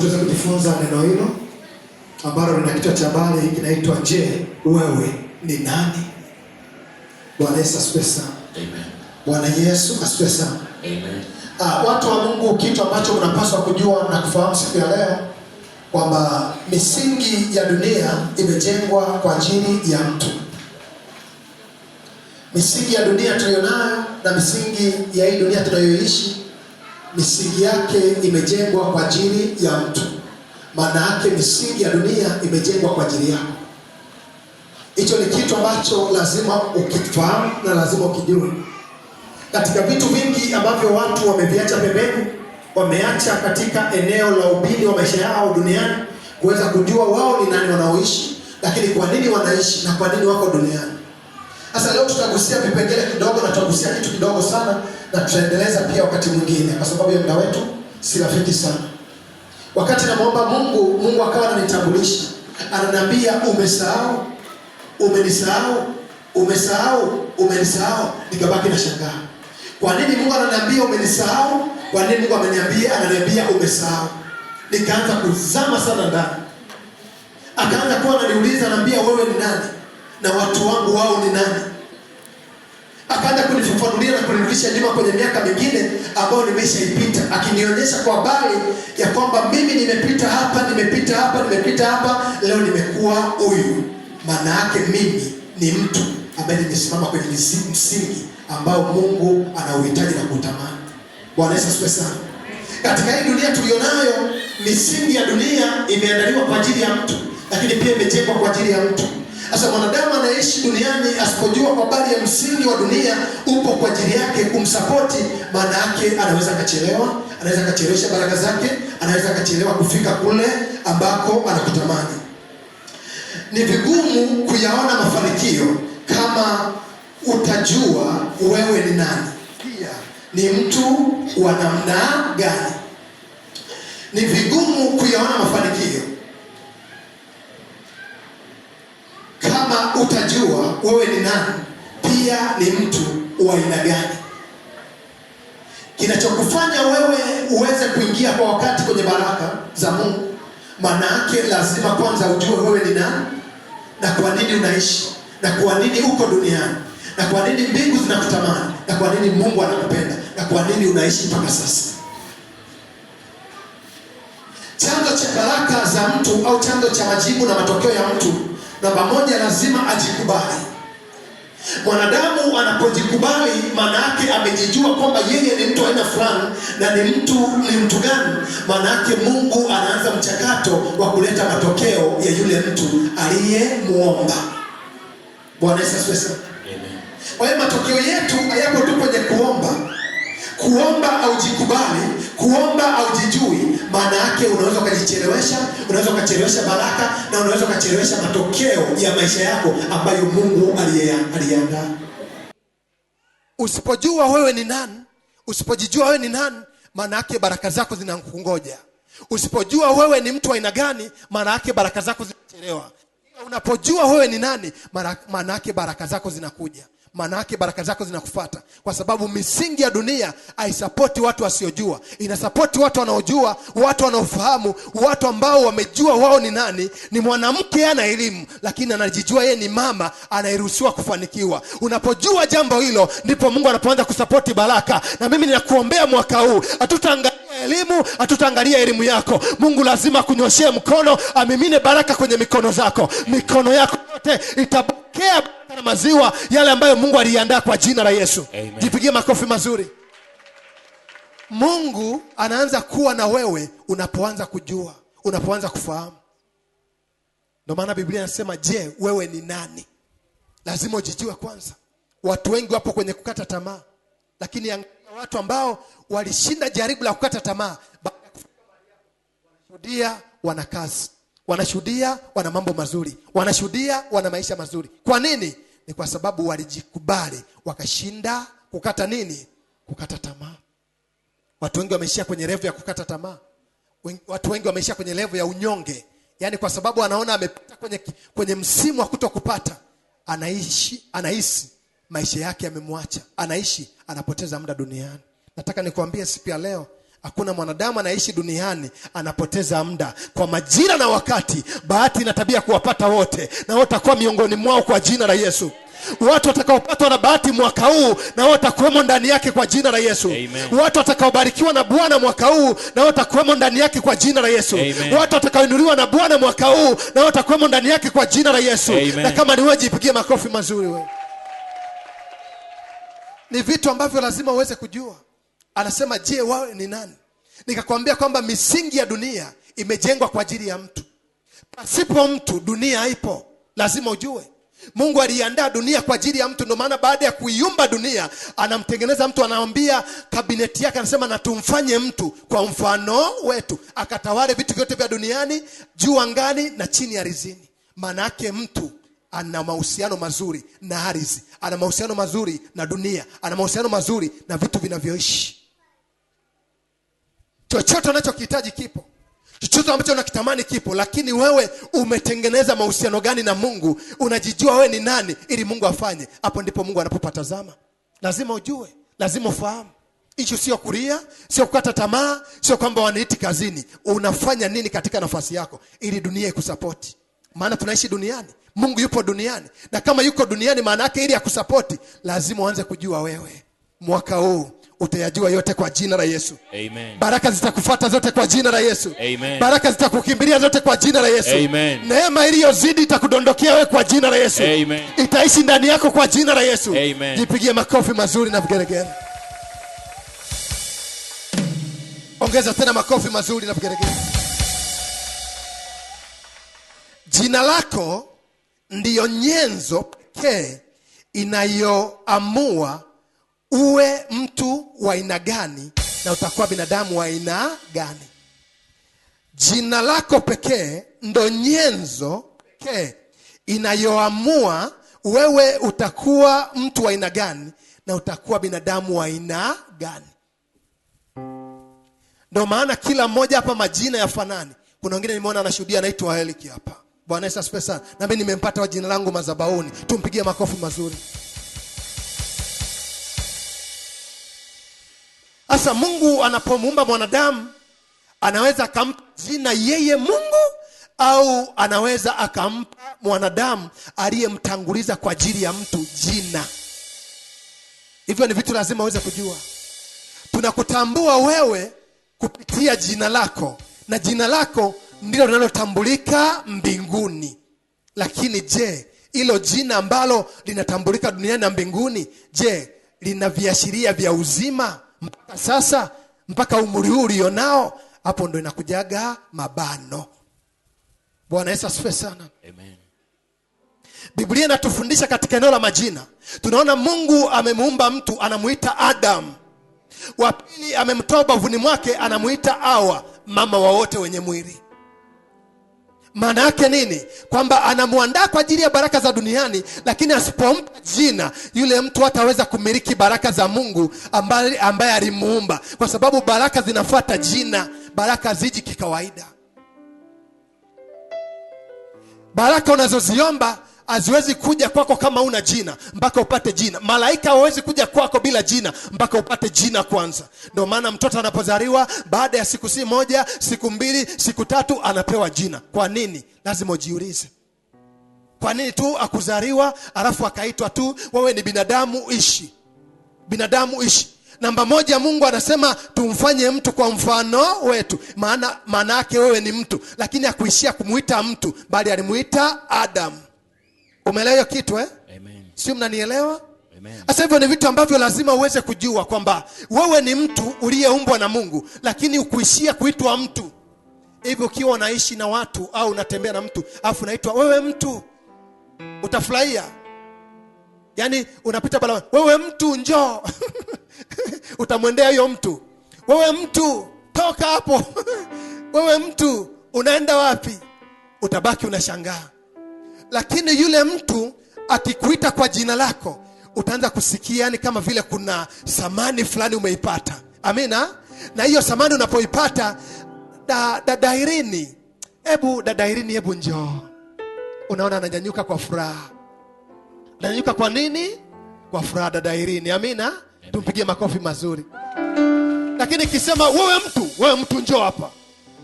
tuweze kujifunza neno hilo ambalo lina kichwa cha habari kinaitwa je, wewe ni nani? Bwana Yesu asifiwe sana. Amen. Bwana Yesu asifiwe sana. Amen. Watu wa Mungu, kitu ambacho mnapaswa kujua na kufahamu siku ya leo kwamba misingi ya dunia imejengwa kwa ajili ya mtu. Misingi ya dunia tuliyonayo na misingi ya hii dunia tunayoishi, misingi yake imejengwa kwa ajili ya mtu. Maana yake misingi ya dunia imejengwa kwa ajili yako. Hicho ni kitu ambacho lazima ukifahamu na lazima ukijue. Katika vitu vingi ambavyo watu wameviacha pembeni, wameacha katika eneo la ubini wa maisha yao duniani, kuweza kujua wao ni nani wanaoishi, lakini kwa nini wanaishi na kwa nini wako duniani. Sasa leo tutagusia vipengele kidogo na tutagusia kitu kidogo sana, na tutaendeleza pia wakati mwingine kwa sababu ya muda wetu si rafiki sana. Wakati namuomba Mungu akawa ananitambulisha, ananiambia umesahau, umenisahau, umesahau, umenisahau. Nikabaki na shangaa. Kwa nini Mungu ananiambia umenisahau? Kwa nini Mungu ananiambia umesahau? Nikaanza kuzama sana ndani. Akaanza kuwa ananiuliza, ananiambia wewe ni nani? Na watu wangu wao ni nani? Akaanza kunifafanulia na kunirudisha nyuma kwenye miaka mingine ambayo nimeshaipita, akinionyesha kwa habari ya kwamba mimi nimepita hapa, leo nimekuwa huyu. Maana yake mimi ni mtu ambaye nimesimama kwenye msingi ambao Mungu anauhitaji na kutamani. Bwana Yesu asifiwe sana. Katika hii dunia tulionayo, misingi ya dunia imeandaliwa kwa ajili ya mtu, lakini pia imejengwa kwa ajili ya mtu. Sasa mwanadamu anaishi duniani asipojua kwa habari ya msingi wa dunia upo kwa ajili yake kumsapoti, maana yake anaweza akachelewa, anaweza akachelewesha baraka zake, anaweza akachelewa kufika kule ambako anakutamani. Ni vigumu kuyaona mafanikio kama utajua wewe ni nani, pia ni mtu wa namna gani. Ni vigumu kuyaona mafanikio kama utajua wewe ni nani, pia ni mtu wa aina gani. Kinachokufanya wewe uweze kuingia kwa wakati kwenye baraka za Mungu, maana yake lazima kwanza ujue wewe ni nani, na kwa nini unaishi, na kwa nini uko duniani, na kwa nini mbingu zinakutamani, na kwa nini Mungu anakupenda, na kwa nini unaishi mpaka sasa. Chanzo cha baraka za mtu au chanzo cha majibu na matokeo ya mtu, namba moja, lazima ajikubali. Mwanadamu anapojikubali, maana yake amejijua kwamba yeye ni mtu aina fulani, na ni mtu gani. Maana yake Mungu anaanza mchakato wa kuleta matokeo ya yule mtu aliyemuomba. Bwana Yesu asifiwe. Amen. Kwa hiyo matokeo yetu hayapo tu kwenye kuomba au jikubali, kuomba au jijui. Maana yake unaweza ukajichelewesha, unaweza ukachelewesha baraka, na unaweza ukachelewesha matokeo ya maisha yako ambayo Mungu aliandaa. Usipojua wewe ni nani, usipojijua wewe ni nani, maana yake baraka zako zinakungoja. Usipojua wewe ni mtu wa aina gani, maana yake baraka zako zinachelewa. Unapojua wewe ni nani, maana yake baraka zako zinakuja. Maana yake baraka zako zinakufuata, kwa sababu misingi ya dunia haisapoti watu wasiojua, inasapoti watu wanaojua, watu wanaofahamu, watu ambao wamejua wao ni nani. Ni mwanamke ana elimu lakini anajijua yeye ni mama, anayeruhusiwa kufanikiwa. Unapojua jambo hilo, ndipo Mungu anapoanza kusapoti baraka. Na mimi ninakuombea mwaka huu, hatutaangalia elimu yako. Mungu lazima kunyoshee mkono, amimine baraka kwenye mikono zako. Mikono yako yote itapokea na maziwa yale ambayo Mungu aliandaa kwa jina la Yesu. Amen. Jipigie makofi mazuri. Mungu anaanza kuwa na wewe unapoanza kujua, unapoanza kufahamu. Ndio maana Biblia inasema, je, wewe ni nani? Lazima ujijue kwanza. Watu wengi wapo kwenye kukata tamaa, lakini angalia watu ambao walishinda jaribu la kukata tamaa, wanashuhudia wana kazi, wanashuhudia wana mambo mazuri, wanashuhudia wana maisha mazuri. Kwa nini? Ni kwa sababu walijikubali, wakashinda kukata nini? Kukata tamaa. Watu wengi wameishia kwenye level ya kukata tamaa. Watu wengi wameishia kwenye level ya unyonge. Yaani kwa sababu anaona amepita kwenye msimu wa kutokupata, anahisi maisha yake yamemwacha, anapoteza muda duniani. Nataka nikwambie siku ya leo, Hakuna mwanadamu anaishi duniani anapoteza muda. Kwa majira na wakati, bahati na tabia kuwapata wote, na wote watakuwa miongoni mwao kwa jina la Yesu. Watu watakaopatwa na bahati mwaka huu, na wote watakuwemo ndani yake kwa jina la Yesu. Amen. Watu watakaobarikiwa na Bwana mwaka huu, na wote watakuwemo ndani yake kwa jina la Yesu. Amen. Watu watakaoinuliwa na Bwana mwaka huu, na wote watakuwemo ndani yake kwa jina la Yesu. Amen. Na kama ni wewe, jipigie makofi mazuri wewe. Ni vitu ambavyo lazima uweze kujua. Anasema, je, wewe ni nani? Nikakwambia kwamba misingi ya dunia imejengwa kwa ajili ya mtu. Pasipo mtu dunia haipo. Lazima ujue Mungu aliandaa dunia kwa ajili ya mtu. Ndio maana baada ya kuiumba dunia, anamtengeneza mtu, anaambia kabineti yake, anasema na tumfanye mtu kwa mfano wetu, akatawale vitu vyote vya duniani, juu angani na chini ya ardhini. Maana yake mtu ana mahusiano mazuri na ardhi, ana mahusiano mazuri na dunia, ana mahusiano mazuri na vitu vinavyoishi. Chochote unachokihitaji kipo, chochote ambacho unakitamani kipo, lakini wewe umetengeneza mahusiano gani na Mungu? Unajijua wewe ni nani ili Mungu afanye? Hapo ndipo Mungu anapopatazama. Lazima ujue, lazima ufahamu. Hicho sio kulia, sio kukata tamaa, sio kwamba waniiti kazini. Unafanya nini katika nafasi yako ili dunia ikusapoti? Maana tunaishi duniani, Mungu yupo duniani, na kama yuko duniani maana yake ili akusapoti, lazima uanze kujua wewe. Mwaka huu utayajua yote kwa jina la Yesu. Amen. Baraka zitakufuata zote kwa jina la Yesu. Amen. Baraka zitakukimbilia zote kwa jina la Yesu. Amen. Neema iliyozidi itakudondokea wewe kwa jina la Yesu. Amen. Itaishi ndani yako kwa jina la Yesu. Amen. Jipigie makofi mazuri na vigelegele. Ongeza tena makofi mazuri na vigelegele. Jina lako ndiyo nyenzo pekee inayoamua uwe mtu wa aina gani na utakuwa binadamu wa aina gani. Jina lako pekee ndo nyenzo pekee inayoamua wewe utakuwa mtu wa aina gani na utakuwa binadamu wa aina gani. Ndio maana kila mmoja hapa majina ya fanani. Kuna wengine nimeona anashuhudia anaitwa Heliki hapa. Bwana Yesu asifiwe sana. Na mimi nimempata wa jina langu madhabahuni. Tumpigie makofi mazuri. Asa Mungu anapomuumba mwanadamu, anaweza akampa jina yeye Mungu, au anaweza akampa mwanadamu aliyemtanguliza kwa ajili ya mtu jina. Hivyo ni vitu lazima uweze kujua. Tunakutambua wewe kupitia jina lako, na jina lako ndilo linalotambulika mbinguni. Lakini je, hilo jina ambalo linatambulika duniani na mbinguni, je, lina viashiria vya uzima mpaka sasa, mpaka umri huu ulionao? Hapo ndo inakujaga mabano. Bwana Yesu asifiwe sana. Amen. Biblia inatufundisha katika eneo la majina. Tunaona Mungu amemuumba mtu, anamuita Adam. Wa pili amemtoa bavuni mwake, anamuita Hawa, mama wa wote wenye mwili. Maana yake nini? Kwamba anamuandaa kwa ajili ya baraka za duniani, lakini asipompa jina, yule mtu hataweza kumiliki baraka za Mungu ambaye alimuumba, kwa sababu baraka zinafuata jina. Baraka ziji kikawaida. Baraka unazoziomba haziwezi kuja kwako kama una jina, mpaka upate jina. Malaika hawezi kuja kwako bila jina, mpaka upate jina kwanza. Ndio maana mtoto anapozaliwa, baada ya siku si moja, siku mbili, siku tatu, anapewa jina. Kwa nini? Lazima ujiulize. Kwa nini tu akuzaliwa alafu akaitwa tu wewe ni binadamu ishi? Binadamu ishi. Namba moja, Mungu anasema tumfanye mtu kwa mfano wetu. Maana yake wewe ni mtu, lakini hakuishia kumuita mtu, bali alimuita Adam. Umeelewa kitu eh? Amen. Sio, mnanielewa? Amen. Sasa hivyo ni vitu ambavyo lazima uweze kujua kwamba wewe ni mtu uliyeumbwa na Mungu, lakini ukuishia kuitwa mtu. Hivyo ukiwa unaishi na watu au unatembea na mtu afu unaitwa wewe mtu, utafurahia. Yaani unapita barabara, wewe mtu njoo. Utamwendea huyo mtu, wewe mtu toka hapo. Wewe mtu unaenda wapi? Utabaki unashangaa. Lakini yule mtu akikuita kwa jina lako, utaanza kusikia yani kama vile kuna samani fulani umeipata. Amina. Na hiyo samani unapoipata, dada Irene, dada Irene, hebu njoo. Unaona ananyanyuka kwa furaha. Ananyanyuka kwa nini? Kwa furaha, dada Irene. Amina. Tumpigie makofi mazuri. Lakini kisema wewe mtu njoo hapa,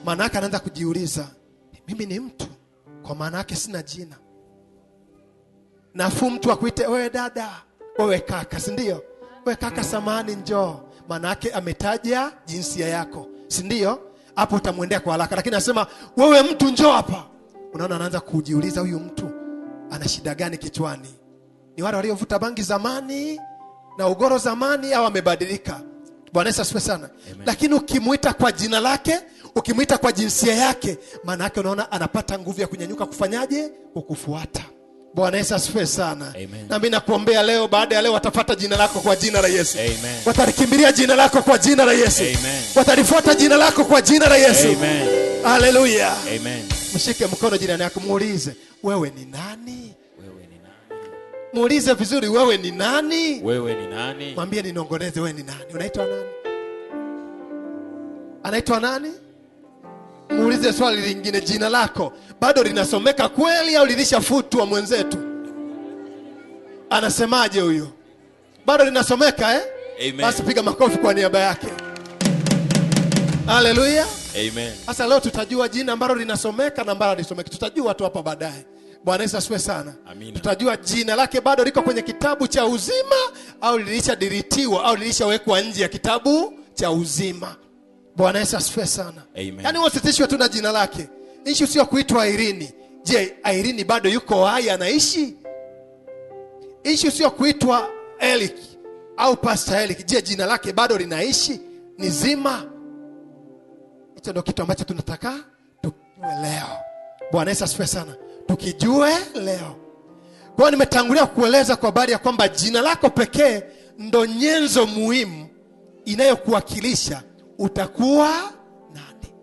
maana yake anaanza kujiuliza, mimi ni mtu, kwa maana yake sina jina. Nafuu mtu akuite wewe dada, wewe kaka, si ndio? Wewe kaka samahani njoo, maana yake ametaja jinsia yako, si ndio? Hapo utamwendea kwa haraka. Lakini anasema wewe mtu njoo hapa, unaona anaanza kujiuliza huyu mtu ana shida gani kichwani? Ni wale waliovuta bangi zamani na ugoro zamani, au amebadilika? Bwana Yesu asifiwe sana. Amen. Lakini ukimuita kwa jina lake, ukimuita kwa jinsia yake, maana yake unaona anapata nguvu ya kunyanyuka kufanyaje? Kukufuata. Bwana Yesu asifiwe sana. Amen. Na mimi nakuombea leo, baada ya leo watafuata jina lako kwa jina la Yesu. Amen. Watalikimbilia jina lako kwa jina la Yesu. Amen. Watalifuata jina lako kwa jina la Yesu. Amen. Haleluya. Amen. Mshike mkono jirani yako, muulize, wewe ni nani? Wewe ni nani? Muulize vizuri, wewe ni nani? Wewe ni nani? Mwambie ninongoneze, wewe ni nani? Unaitwa nani? Anaitwa nani? Muulize swali lingine, jina lako bado linasomeka kweli au lilishafutwa mwenzetu? Anasemaje huyo? Bado linasomeka eh? Amen. Basi piga makofi kwa niaba yake. Haleluya. Amen. Sasa leo tutajua jina ambalo linasomeka na ambalo lisomeka. Tutajua tu hapa baadaye. Bwana Yesu asifiwe sana. Amina. Tutajua jina lake bado liko kwenye kitabu cha uzima au lilishadiritiwa au lilishawekwa nje ya kitabu cha uzima. Bwana Yesu asifiwe sana. Amen. Yaani wasitishwe tu na jina lake. Issue sio kuitwa Irene. Je, Irene bado yuko hai, anaishi? Issue sio kuitwa Eric au Pastor Eric. Je, jina lake bado linaishi? Ni zima? Hicho ndio kitu ambacho tunataka tukijue leo. Bwana Yesu asifiwe sana. Tukijue leo. Kwa hiyo nimetangulia kueleza kwa habari ya kwamba jina lako pekee ndo nyenzo muhimu inayokuwakilisha utakuwa nani.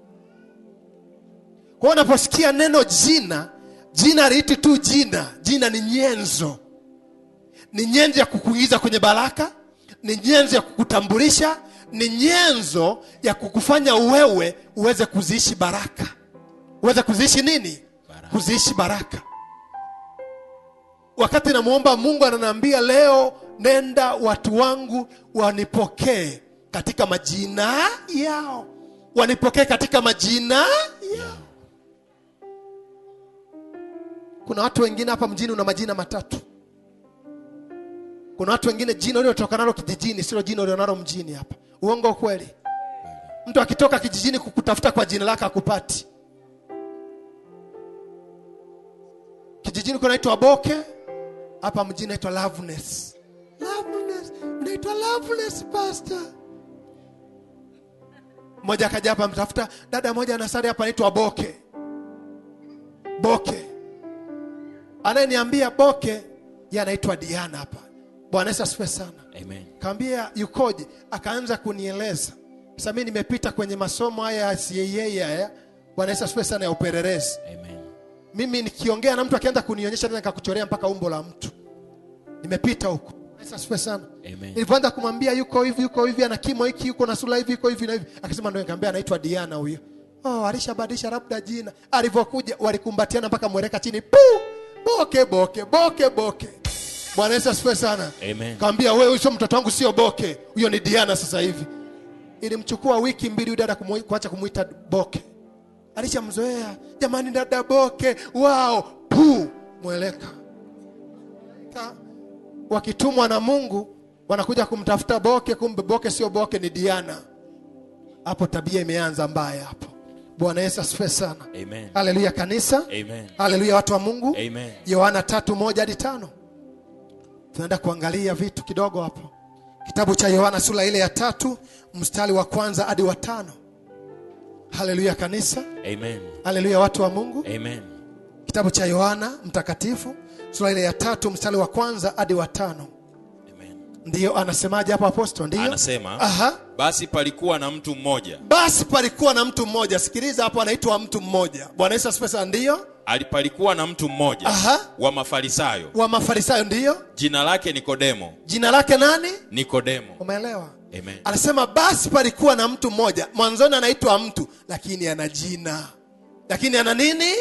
Kwa unaposikia neno jina, jina haliiti tu jina. Jina ni nyenzo. Ni nyenzo ya kukuingiza kwenye baraka, ni nyenzo ya kukutambulisha, ni nyenzo ya kukufanya wewe uweze kuziishi baraka. Uweze kuziishi nini? Baraka. Kuziishi baraka. Wakati namuomba Mungu ananiambia leo, nenda watu wangu wanipokee katika majina yao. Wanipokee katika majina yao. Kuna watu wengine hapa mjini una majina matatu. Kuna watu wengine jina uliotoka nalo kijijini sio jina ulionalo mjini hapa. Uongo kweli? Mtu akitoka kijijini kukutafuta kwa jina lako akupati. Kijijini kunaitwa Boke, hapa mjini inaitwa Loveness. Loveness, inaitwa Loveness pastor. Mmoja akaja hapa mtafuta dada moja anasali hapa anaitwa Boke. Boke. Ananiambia Boke, yeye anaitwa Diana hapa. Bwana Yesu asifiwe sana. Amen. Kaambia yukoje? Akaanza kunieleza. Sasa mimi nimepita kwenye masomo haya ya CAA haya. Bwana Yesu asifiwe sana, ya upelelezi. Amen. Mimi nikiongea na mtu akianza kunionyesha tena nikakuchorea mpaka umbo la mtu. Nimepita huko. Yesu asifiwe sana. Amen. Nilipoanza kumwambia yuko hivi ana kimo hiki, yuko na sura hivi, yuko hivi na hivi. Akasema ndio, nikamwambia anaitwa Diana huyo. Oh, alishabadilisha labda jina. Alivyokuja walikumbatiana mpaka mweleka chini. Boke. Bwana Yesu asifiwe sana. Amen. Kaambia wewe sio mtoto wangu, sio Boke. Huyo ni Diana sasa hivi. Ilimchukua wiki mbili dada kuacha kumuita Boke. Alishamzoea. Jamani dada Boke. Wow. Mweleka. Wakitumwa na Mungu wanakuja kumtafuta Boke, kumbe Boke sio Boke, ni Diana. Hapo tabia imeanza mbaya hapo. Bwana Yesu asifiwe sana. Amen. Haleluya kanisa. Amen. Haleluya watu wa Mungu. Amen. Yohana 3:1-5. Tunaenda kuangalia vitu kidogo hapo. Kitabu cha Yohana sura ile ya 3 mstari wa 1 hadi wa 5. Haleluya kanisa. Amen. Haleluya watu wa Mungu. Amen. Kitabu cha Yohana mtakatifu sura ile ya 3 mstari wa 1 hadi wa 5. Amen. Ndio anasemaje hapo apostol? Ndio anasema, basi palikuwa na mtu mmoja. Basi palikuwa na mtu mmoja. Sikiliza hapo, anaitwa mtu mmoja. Bwana Yesu asifiwe sana. Ndio alipalikuwa na mtu mmoja wa Mafarisayo. Wa Mafarisayo ndio. Jina lake Nikodemo. Jina lake nani? Nikodemo. Umeelewa? Amen. Anasema basi palikuwa na mtu mmoja. Mwanzoni anaitwa mtu lakini ana jina. Lakini ana nini?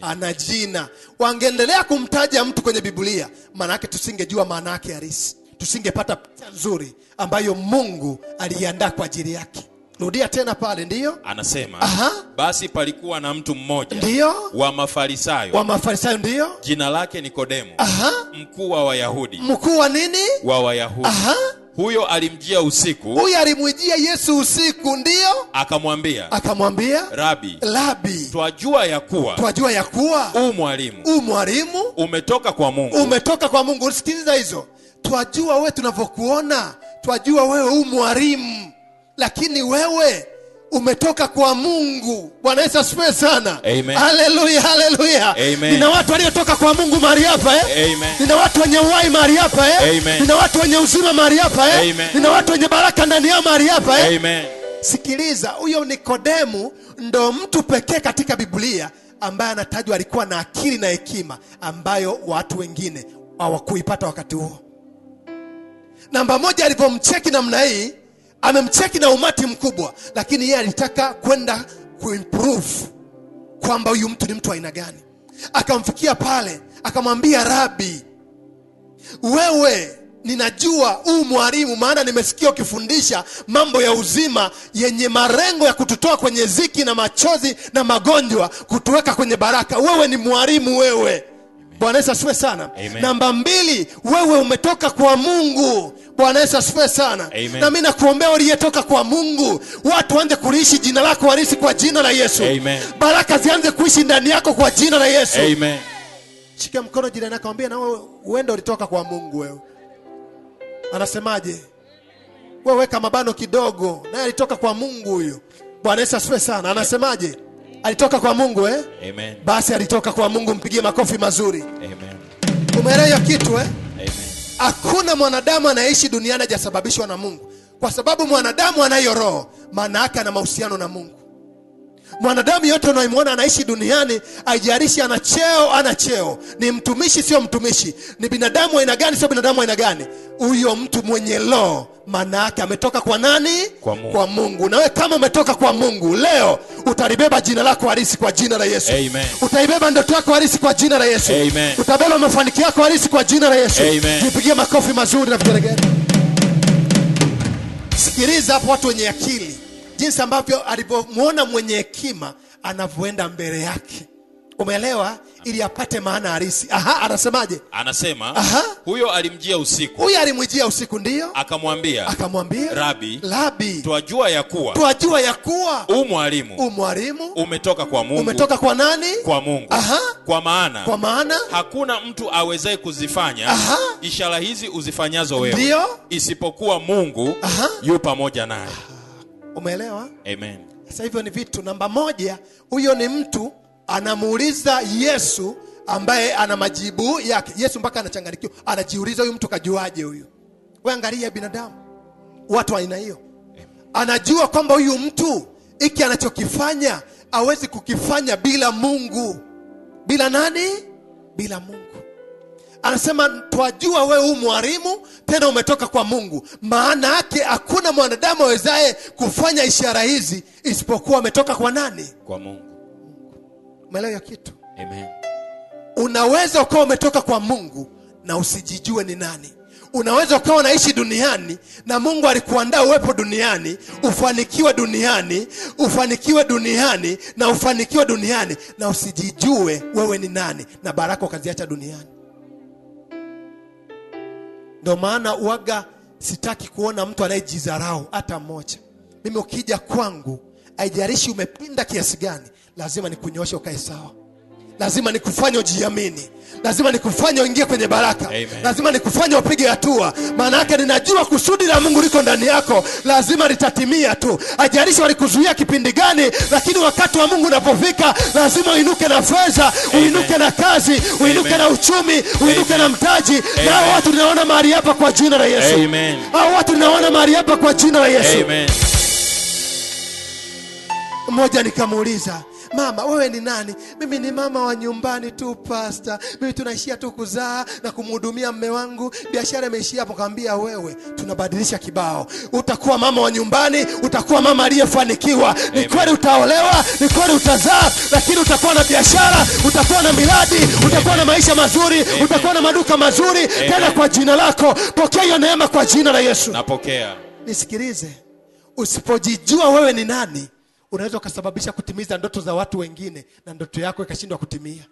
Ana jina. Wangeendelea kumtaja mtu kwenye Biblia, maana yake tusingejua maana yake halisi. Tusingepata picha nzuri ambayo Mungu aliandaa kwa ajili yake. Rudia tena pale. Ndiyo anasema basi palikuwa na mtu mmoja ndiyo wa Mafarisayo ndiyo jina lake Nikodemo, mkuu wa Wayahudi. Mkuu wa nini? Wa Wayahudi. Huyo alimjia usiku. Huyo alimjia Yesu usiku. Ndiyo akamwambia Rabi, twajua ya kuwa mwalimu umetoka kwa Mungu. Usikiliza hizo. Twajua wewe tunavyokuona, twajua wewe mwalimu, lakini wewe umetoka kwa Mungu. Bwana Yesu asifiwe sana. Amen. Haleluya. Nina watu waliotoka kwa Mungu mahali hapa Nina watu wenye uhai mahali hapa Nina watu wenye uzima mahali hapa Nina watu wenye baraka ndani yao mahali hapa Sikiliza, huyo Nikodemu ndo mtu pekee katika Biblia ambaye anatajwa alikuwa na akili na hekima ambayo watu wengine hawakuipata wakati huo. Namba moja, alipomcheki namna hii, amemcheki na umati mkubwa, lakini yeye alitaka kwenda kuimprove kwamba huyu mtu ni mtu aina gani. Akamfikia pale, akamwambia, Rabi, wewe ninajua mwalimu, maana nimesikia ukifundisha mambo ya uzima yenye marengo ya kututoa kwenye ziki na machozi na magonjwa, kutuweka kwenye baraka. Wewe ni mwalimu wewe. Bwana Yesu asifiwe sana. Namba mbili, wewe umetoka kwa Mungu. Bwana Yesu asifiwe sana. Na mimi nakuombea uliyetoka kwa Mungu, watu waanze kuishi jina lako halisi kwa jina la Yesu. Baraka zianze kuishi ndani yako kwa jina la Yesu. Shika mkono jirani yako, mwambie na wewe uende ulitoka kwa Mungu wewe. Anasemaje? Wewe weka mabano kidogo, naye alitoka kwa Mungu huyo. Bwana Yesu asifiwe sana. Anasemaje? Alitoka kwa Mungu Amen. Basi alitoka kwa Mungu, mpigie makofi mazuri. Amen. Umeelewa kitu Amen. Hakuna mwanadamu anaishi duniani hajasababishwa na Mungu. Kwa sababu mwanadamu anayo roho, maana yake ana mahusiano na Mungu. Mwanadamu yote unayemwona anaishi duniani, haijalishi ana cheo, ni mtumishi sio mtumishi, ni binadamu aina gani sio binadamu aina gani, huyo mtu mwenye roho maana yake ametoka kwa nani? Kwa Mungu. Na wewe kama umetoka kwa Mungu, leo utalibeba jina lako halisi kwa jina la Yesu. Utaibeba ndoto yako halisi kwa jina la Yesu. Utabeba mafanikio yako halisi kwa jina la Yesu. Jipigie makofi mazuri na vigelegele. Sikiliza hapo watu wenye akili, jinsi ambavyo alipomuona mwenye hekima anavyoenda mbele yake. Umeelewa? Ili apate maana halisi. Anasemaje? Anasema huyo alimjia usiku. Ndiyo akamwambia Rabi, twajua ya kuwa mwalimu umetoka kwa Mungu. Umetoka kwa nani? Kwa Mungu. Kwa maana hakuna mtu awezaye kuzifanya ishara hizi uzifanyazo wewe. Ndiyo? Isipokuwa Mungu yu pamoja naye. Umeelewa? Amen. Sasa hivyo ni vitu. Namba moja, huyo ni mtu anamuuliza Yesu ambaye ana majibu yake. Yesu mpaka anachanganyikiwa, anajiuliza huyu mtu kajuaje huyu? Wewe angalia binadamu, watu aina hiyo. Anajua kwamba huyu mtu hiki anachokifanya hawezi kukifanya bila Mungu. Bila nani? Bila Mungu. Anasema twajua wewe mwalimu, tena umetoka kwa Mungu. Maana yake hakuna mwanadamu awezaye kufanya ishara hizi isipokuwa ametoka kwa nani? Kwa Mungu. Umeelewa kitu? Amen. Unaweza ukawa umetoka kwa Mungu na usijijue ni nani. Unaweza ukawa unaishi duniani na Mungu alikuandaa uwepo duniani, ufanikiwe duniani na usijijue wewe ni nani, na baraka ukaziacha duniani. Ndio maana uaga sitaki kuona mtu anayejidharau hata mmoja. Mimi ukija kwangu, haijalishi umepinda kiasi gani, lazima nikunyoshe ukae sawa. Lazima nikufanye ujiamini. Lazima nikufanye uingie kwenye baraka. Amen. Lazima nikufanye upige hatua. Maana yake ninajua kusudi la Mungu liko ndani yako, lazima litatimia tu. Haijalishi walikuzuia kipindi gani, lakini wakati wa Mungu unapofika, lazima uinuke na fedha, uinuke na kazi, uinuke na uchumi, uinuke na mtaji. Na hao watu tunaona mahali hapa kwa jina la Yesu. Amen. Hao watu tunaona mahali hapa kwa jina la Yesu. Amen. Mmoja nikamuuliza, mama wewe ni nani? Mimi ni mama wa nyumbani tu pastor. Mimi tunaishia tu kuzaa na kumhudumia mume wangu. Biashara imeishia hapo. Kaambia wewe, tunabadilisha kibao. Utakuwa mama wa nyumbani, utakuwa mama aliyefanikiwa. Ni kweli utaolewa, ni kweli utazaa, lakini utakuwa na biashara, utakuwa na miradi, utakuwa na maisha mazuri, utakuwa na maduka mazuri tena kwa jina lako. Pokea hiyo neema kwa jina la Yesu. Napokea. Nisikilize. Usipojijua wewe ni nani, unaweza kusababisha kutimiza ndoto za watu wengine na ndoto yako ikashindwa kutimia.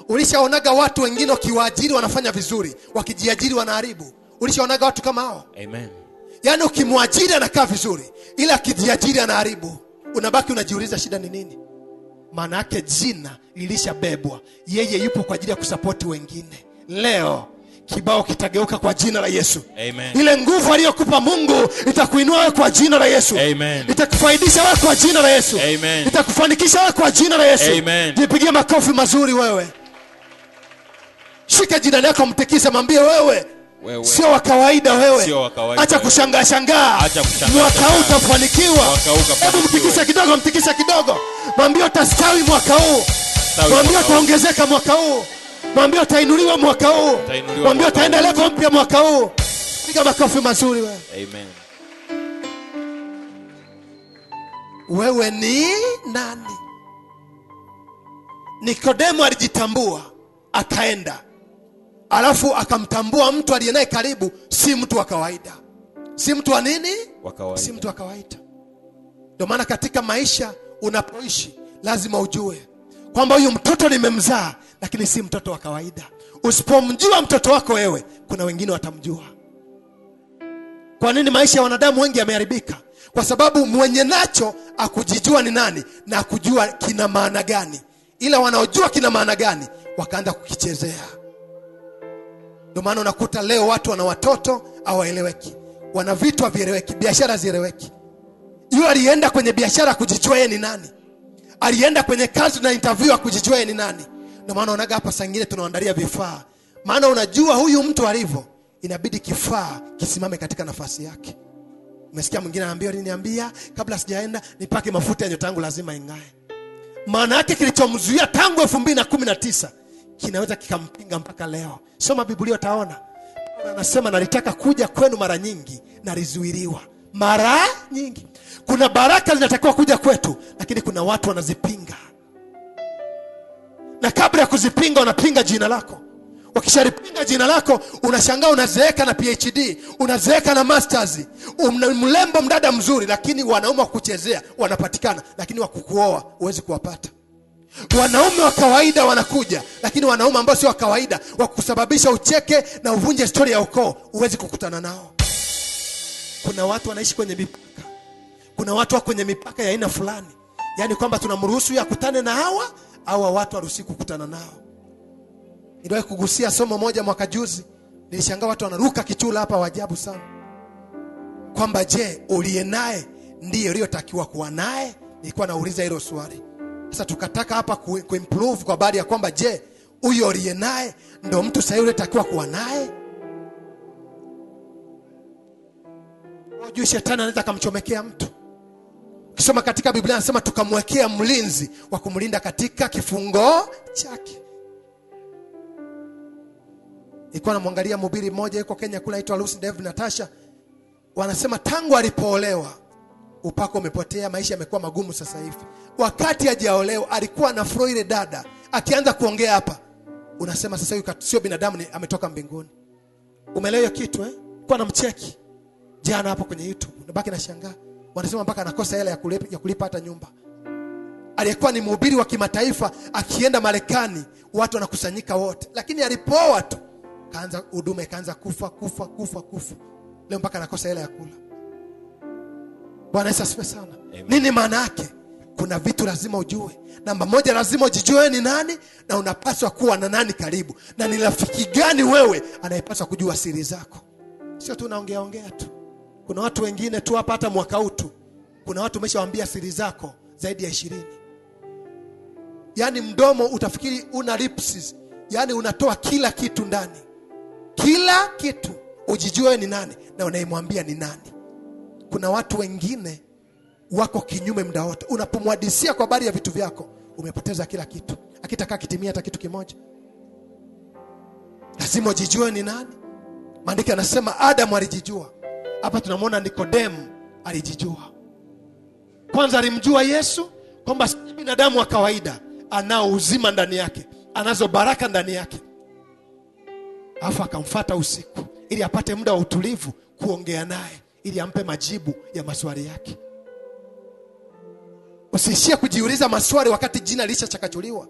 Ulishaonaga watu wengine wakiwaajiri wanafanya vizuri, wakijiajiri wanaharibu? Ulishaonaga watu kama hao? Amen. Yaani ukimwajiri anakaa vizuri, ila akijiajiri anaharibu. Unabaki unajiuliza shida ni nini? Maana yake jina lilishabebwa. Yeye yupo kwa ajili ya kusapoti wengine. Leo kibao kitageuka kwa jina la Yesu. Amen. Ile nguvu aliyokupa Mungu itakuinua wewe kwa jina la Yesu. Amen. Itakufaidisha wewe kwa jina la Yesu. Amen. Itakufanikisha wewe kwa jina la Yesu. Amen. Jipigie makofi mazuri wewe. Shika jirani yako mtikise, mwambie wewe sio wa kawaida wewe. Acha kushangaa shangaa. Mwaka huu utafanikiwa. Hebu mtikise kidogo. Mwambie utastawi mwaka huu. Mwambie utaongezeka mwaka huu. Mwambie utainuliwa mwaka huu. Mwambie utaenda level mpya mwaka huu. Piga makofi mazuri wewe. Amen. Wewe ni nani? Nikodemo alijitambua, akaenda. Alafu akamtambua mtu aliyenaye karibu si mtu wa kawaida. Si mtu wa nini? Wa kawaida. Si mtu wa kawaida. Ndio maana katika maisha unapoishi lazima ujue kwamba huyu mtoto nimemzaa, lakini si mtoto wa kawaida. Usipomjua mtoto wako wewe, kuna wengine watamjua. Kwa nini maisha ya wanadamu wengi yameharibika? Kwa sababu mwenye nacho akujijua ni nani na akujua kina maana gani. Ila wanaojua kina maana gani wakaanza kukichezea. Ndio maana unakuta leo watu wana watoto hawaeleweki, wana vitu havieleweki, biashara hazieleweki. Yule alienda kwenye biashara kujijua yeye ni nani, alienda kwenye kazi na interview kujijua yeye ni nani. Ndio maana unaga hapa saa nyingine tunaandalia vifaa, maana unajua huyu mtu alivyo, inabidi kifaa kisimame katika nafasi yake. Umesikia mwingine ananiambia kabla sijaenda nipake mafuta ya nyota yangu lazima ing'ae. Maana yake kilichomzuia tangu 2019 kinaweza kikampinga mpaka leo. Soma Biblia utaona. Anasema nalitaka kuja kwenu mara nyingi na lizuiliwa. Mara nyingi. Kuna baraka zinatakiwa kuja kwetu, lakini kuna watu wanazipinga. Na kabla ya kuzipinga wanapinga jina lako. Wakisharipinga jina lako, unashangaa unazeeka na PhD, unazeeka na masters, mlembo mdada mzuri, lakini wanaume wa kuchezea wanapatikana, lakini wa kukuoa huwezi kuwapata. Wanaume wa kawaida wanakuja, lakini wanaume ambao sio wa kawaida wa kusababisha ucheke na uvunje story ya ukoo huwezi kukutana nao. Kuna watu wanaishi kwenye mipaka. Kuna watu wa kwenye mipaka ya aina fulani. Yaani kwamba tunamruhusu yakutane na hawa watu haruhusi kukutana nao. Niliwahi kugusia somo moja mwaka juzi, nilishangaa watu wanaruka kichula hapa wajabu sana. Kwamba je, uliye naye ndiye uliyotakiwa kuwa naye? Nilikuwa nauliza hilo swali. Sasa tukataka hapa kuimprove kwa baadhi ya kwamba je, huyo uliye naye ndio mtu sahihi uliyotakiwa kuwa naye? Unajua shetani anaweza kumchomekea mtu. Ukisoma katika Biblia anasema tukamwekea mlinzi wa kumlinda katika kifungo chake. Nilikuwa namwangalia mhubiri mmoja yuko Kenya kule aitwa Lucy Dave Natasha. Wanasema tangu alipoolewa upako umepotea, maisha yamekuwa magumu sasa hivi. Wakati hajaolewa alikuwa na flow ile dada. Akianza kuongea hapa unasema sasa huyu sio binadamu, ni ametoka mbinguni. Umeelewa kitu Kwa namcheki jana hapo kwenye YouTube. Nabaki nashangaa. Wanasema mpaka anakosa hela ya kulipa hata nyumba. Aliyekuwa ni mhubiri wa kimataifa, akienda Marekani watu wanakusanyika wote. Lakini alipooa tu kaanza huduma ikaanza kufa. Leo mpaka anakosa hela ya kula. Bwana Yesu asifiwe sana. Amen. Nini maana yake? Kuna vitu lazima ujue. Namba moja, lazima ujijue ni nani na unapaswa kuwa na nani karibu. Na ni rafiki gani wewe anayepaswa kujua siri zako. Sio tu naongea tu. Kuna watu wengine tu hapa hata mwaka huu tu. Kuna watu umeshawaambia siri zako zaidi ya 20. Yaani mdomo utafikiri una lips. Yaani unatoa kila kitu ndani. Kila kitu. Ujijue ni nani na unayemwambia ni nani. Kuna watu wengine wako kinyume muda wote. Unapomwadisia kwa habari ya vitu vyako, umepoteza kila kitu. Akitaka kitimia hata kitu kimoja. Lazima ujijue ni nani. Maandiko yanasema Adam alijijua. Hapa tunamwona Nikodemu alijijua. Kwanza alimjua Yesu kwamba si binadamu wa kawaida, anao uzima ndani yake, anazo baraka ndani yake. Alafu akamfuata usiku ili apate muda wa utulivu kuongea naye, ili ampe majibu ya maswali yake. Usiishie kujiuliza maswali wakati jina lishachakachuliwa.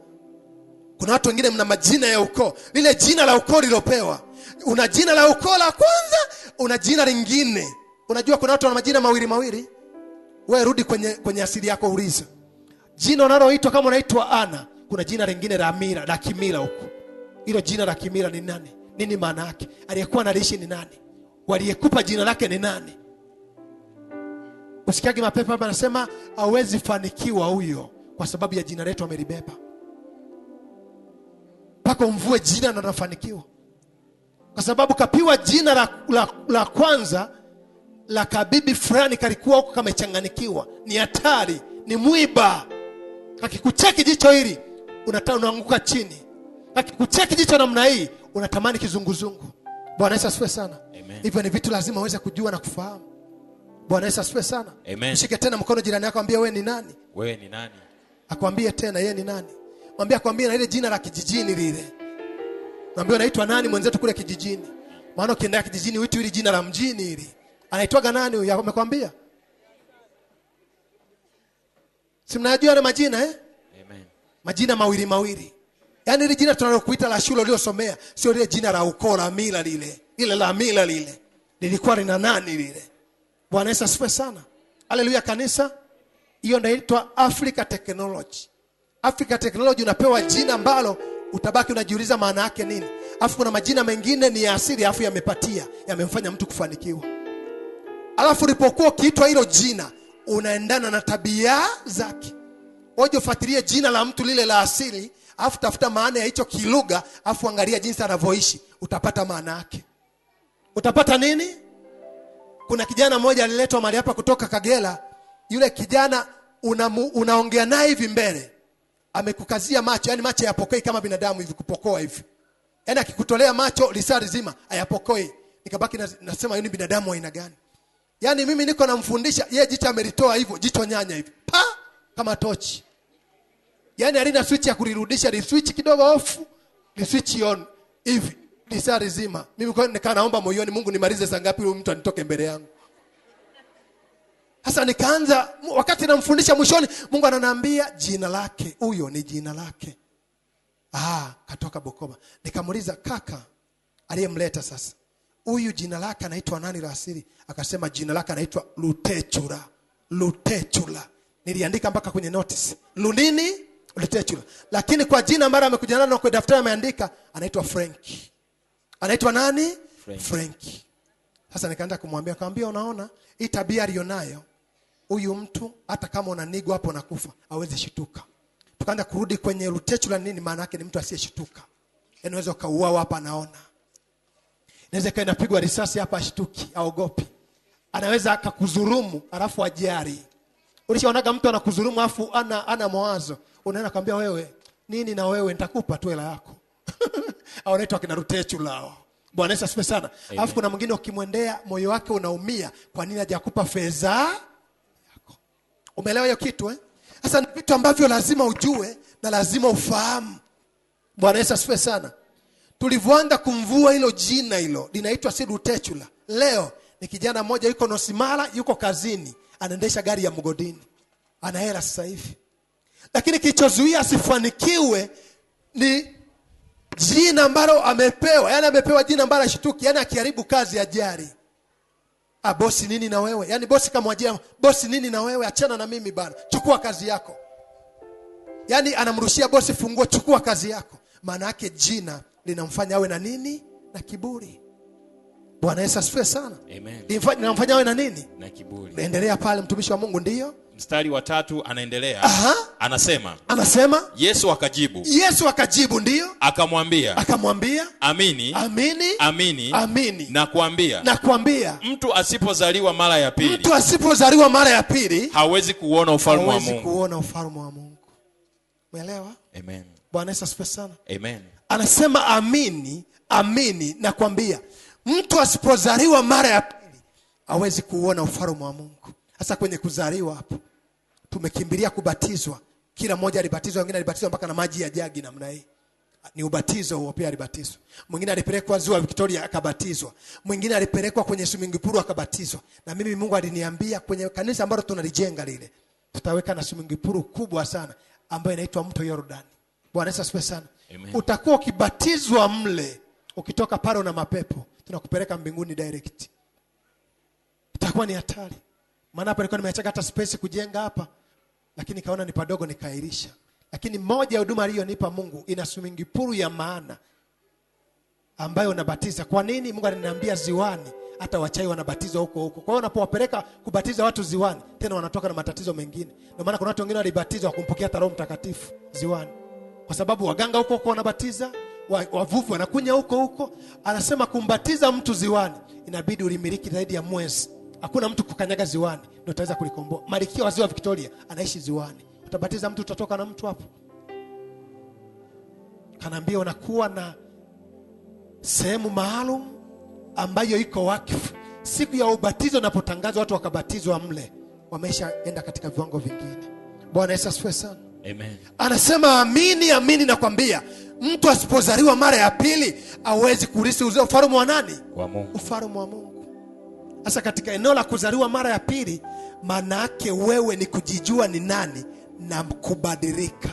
Kuna watu wengine mna majina ya ukoo. Lile jina la ukoo lilopewa, una jina la ukoo la kwanza, una jina lingine. Unajua kuna watu wana majina mawili. Wewe rudi kwenye asili yako, uliza. Jina unaloitwa kama unaitwa Ana, kuna jina lingine la mila, la kimila huko. Hilo jina la kimila ni nani? Nini maana yake? Aliyekuwa analiishi ni nani? Waliyekupa jina lake ni nani? Usikiage mapepo hapa anasema hawezi fanikiwa huyo kwa sababu ya jina letu amelibeba. Paka umvue jina na anafanikiwa. Kwa sababu kapiwa jina la kwanza la kabibi fulani kalikuwa huko kamechanganikiwa. Ni hatari, ni mwiba. Akikucheki jicho hili unaanguka chini. Akikucheki jicho namna hii unatamani kizunguzungu. Bwana Yesu asifiwe sana. Hivyo ni vitu lazima uweze kujua na kufahamu. Bwana Yesu asifiwe sana. Mshike tena mkono jirani yako, ambie wewe ni nani? Wewe ni nani? Akwambie tena yeye ni nani. Mwambie akwambie na ile jina la kijijini lile. Mwambie unaitwa nani mwenzetu kule kijijini. Maana ukienda kijijini uitu ile jina la mjini hili. Anaitwaga nani huyo? Amekwambia? Si mnajua yale majina Amen. Majina mawili. Yaani ile jina tunalokuita la shule uliyosomea sio ile jina la ukoo la mila lile. Ile la mila lile. Lilikuwa lina nani lile? Bwana Yesu asifiwe sana. Haleluya kanisa. Hiyo ndio inaitwa Africa Technology. Africa Technology unapewa jina ambalo utabaki unajiuliza maana yake nini. Alafu kuna majina mengine ni ya asili alafu yamemfanya mtu kufanikiwa. Alafu ulipokuwa ukiitwa hilo jina unaendana na tabia zake. Oje ufuatilie jina la mtu lile la asili, alafu tafuta maana ya hicho kilugha, alafu angalia jinsi anavyoishi, utapata maana yake. Utapata nini? Kuna kijana mmoja aliletwa mahali hapa kutoka Kagera. Yule kijana unaongea naye hivi mbele, amekukazia macho, yani macho hayapokei kama binadamu hivi kupokoa hivi. Yani akikutolea macho lisari zima hayapokoi. Nikabaki nasema yeye ni binadamu wa aina gani? Yani mimi niko namfundisha, yeye jicho amelitoa hivyo, jicho nyanya hivi. Pa! Kama tochi. Yani alina switch ya kulirudisha, li switch kidogo off, li switch on hivi. Lisari zima. Mimi nikaa naomba moyoni, Mungu nimalize saa ngapi huyu mtu anitoke mbele yangu. Sasa nikaanza wakati namfundisha mwishoni Mungu ananiambia jina lake, huyo ni jina lake. Katoka Bukoba. Nikamuuliza kaka aliyemleta sasa, huyu jina lake anaitwa nani la asili? Akasema jina lake anaitwa Lutechula. Niliandika mpaka kwenye notice. Lunini? Lutechula. Lakini kwa jina ambalo amekuja nalo kwa daftari ameandika anaitwa Frank. Anaitwa nani? Frank. Sasa nikaanza kumwambia, akamwambia unaona hii tabia alionayo huyu mtu hata kama unanigo hapo nakufa hawezi shituka. Tukaanza kurudi kwenye Lutechula nini maana yake, ni mtu asiyeshituka. Unaweza kauawa hapa anaona. Inaweza kaenda pigwa risasi hapa ashituki, aogopi. Anaweza akakuzurumu alafu ajari. Ulishaonaga mtu anakuzurumu alafu ana mawazo. Unaenda kumwambia wewe, nini na wewe nitakupa tu hela yako. Au anaitwa kina Lutechula. Bwana Yesu asifiwe sana. Alafu kuna mwingine ukimwendea moyo wake unaumia, kwa nini hajakupa fedha yako? Umeelewa hiyo kitu Sasa ni vitu ambavyo lazima ujue na lazima ufahamu. Bwana Yesu asifiwe sana. Tulivyoanza kumvua hilo jina hilo linaitwa si Lutechula. Leo ni kijana mmoja yuko Nosimala, yuko kazini, anaendesha gari ya mgodini. Ana hela sasa hivi. Lakini kilichozuia asifanikiwe ni jina ambalo amepewa. Yani amepewa jina ambalo ashituki, yani akiharibu kazi ajari. Bosi nini na wewe? Yani bosi kamwajia, bosi nini na wewe? Achana na mimi bana. Chukua kazi yako. Yani anamrushia bosi funguo, chukua kazi yako. Maana yake jina linamfanya awe na nini? Na kiburi. Bwana Yesu asifiwe sana. Amen. Linamfanya awe na nini? Na kiburi. Endelea pale mtumishi wa Mungu, ndio. Mstari wa 3 anaendelea. Anasema Yesu akajibu ndio. Akamwambia amini nakwambia mtu asipozaliwa mara ya pili hawezi kuona ufalme wa Mungu. Umeelewa? Amen. Bwana Yesu asifiwe sana. Amen. Anasema amini nakwambia mtu asipozaliwa mara ya pili hawezi kuona ufalme wa Mungu. Sasa kwenye kuzaliwa hapo tumekimbilia kubatizwa. Kila mmoja alibatizwa, wengine alibatizwa mpaka na maji ya jagi namna hii. Ni ubatizo huo pia alibatizwa. Mwingine alipelekwa Ziwa Victoria akabatizwa. Mwingine alipelekwa kwenye swimming pool akabatizwa. Na mimi Mungu aliniambia kwenye kanisa ambalo tunalijenga lile, tutaweka na swimming pool kubwa sana ambayo inaitwa Mto Yordani. Bwana Yesu asifiwe sana. Amen. Utakuwa ukibatizwa mle, ukitoka pale na mapepo, tunakupeleka mbinguni direct. Itakuwa ni hatari. Maana hapa nilikuwa nimeacha hata space kujenga hapa, lakini kaona ni padogo nikairisha. Lakini moja ya huduma aliyonipa Mungu ina swimming pool ya maana ambayo unabatiza. Kwa nini? Mungu aliniambia ziwani hata wachai wanabatizwa huko huko. Kwa hiyo unapowapeleka kubatiza watu ziwani, tena wanatoka na matatizo mengine. Ndio maana kuna watu wengine walibatizwa kumpokea Roho Mtakatifu ziwani. Kwa sababu waganga huko huko wanabatiza, wavuvi wanakunya huko huko. Anasema kumbatiza mtu ziwani inabidi ulimiliki zaidi ya mwezi. Hakuna mtu kukanyaga ziwani ndio utaweza kulikomboa. Malkia wa Ziwa Victoria anaishi ziwani. Utabatiza mtu utatoka na mtu hapo. Kanaambia unakuwa na sehemu maalum ambayo iko wakifu. Siku ya ubatizo unapotangazwa watu wakabatizwa mle, wameshaenda katika viwango vingine. Bwana Yesu asifiwe sana. Amen. Anasema amini amini nakwambia, mtu asipozaliwa mara ya pili hawezi kurithi ufalme wa nani? Wa Mungu. Ufalme wa Mungu. Sasa katika eneo la kuzaliwa mara ya pili, maana yake wewe ni kujijua ni nani na kubadilika.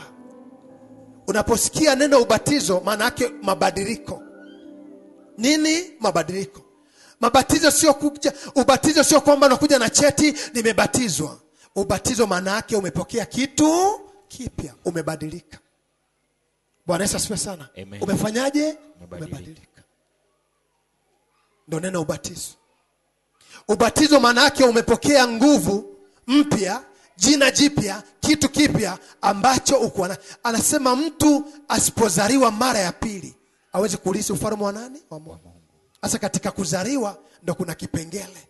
Unaposikia neno ubatizo, maana yake mabadiliko. Nini mabadiliko? Mabatizo sio kuja, ubatizo sio kwamba unakuja na cheti nimebatizwa. Ubatizo maana yake umepokea kitu kipya, umebadilika. Bwana Yesu asifiwe sana. Amen. Umefanyaje? Umebadilika. Ndio neno ubatizo. Ubatizo maana yake umepokea nguvu mpya, jina jipya, kitu kipya ambacho uko na. Anasema mtu asipozaliwa mara ya pili hawezi kurithi ufalme wa nani? Wa Mungu. Sasa katika kuzaliwa ndo kuna kipengele.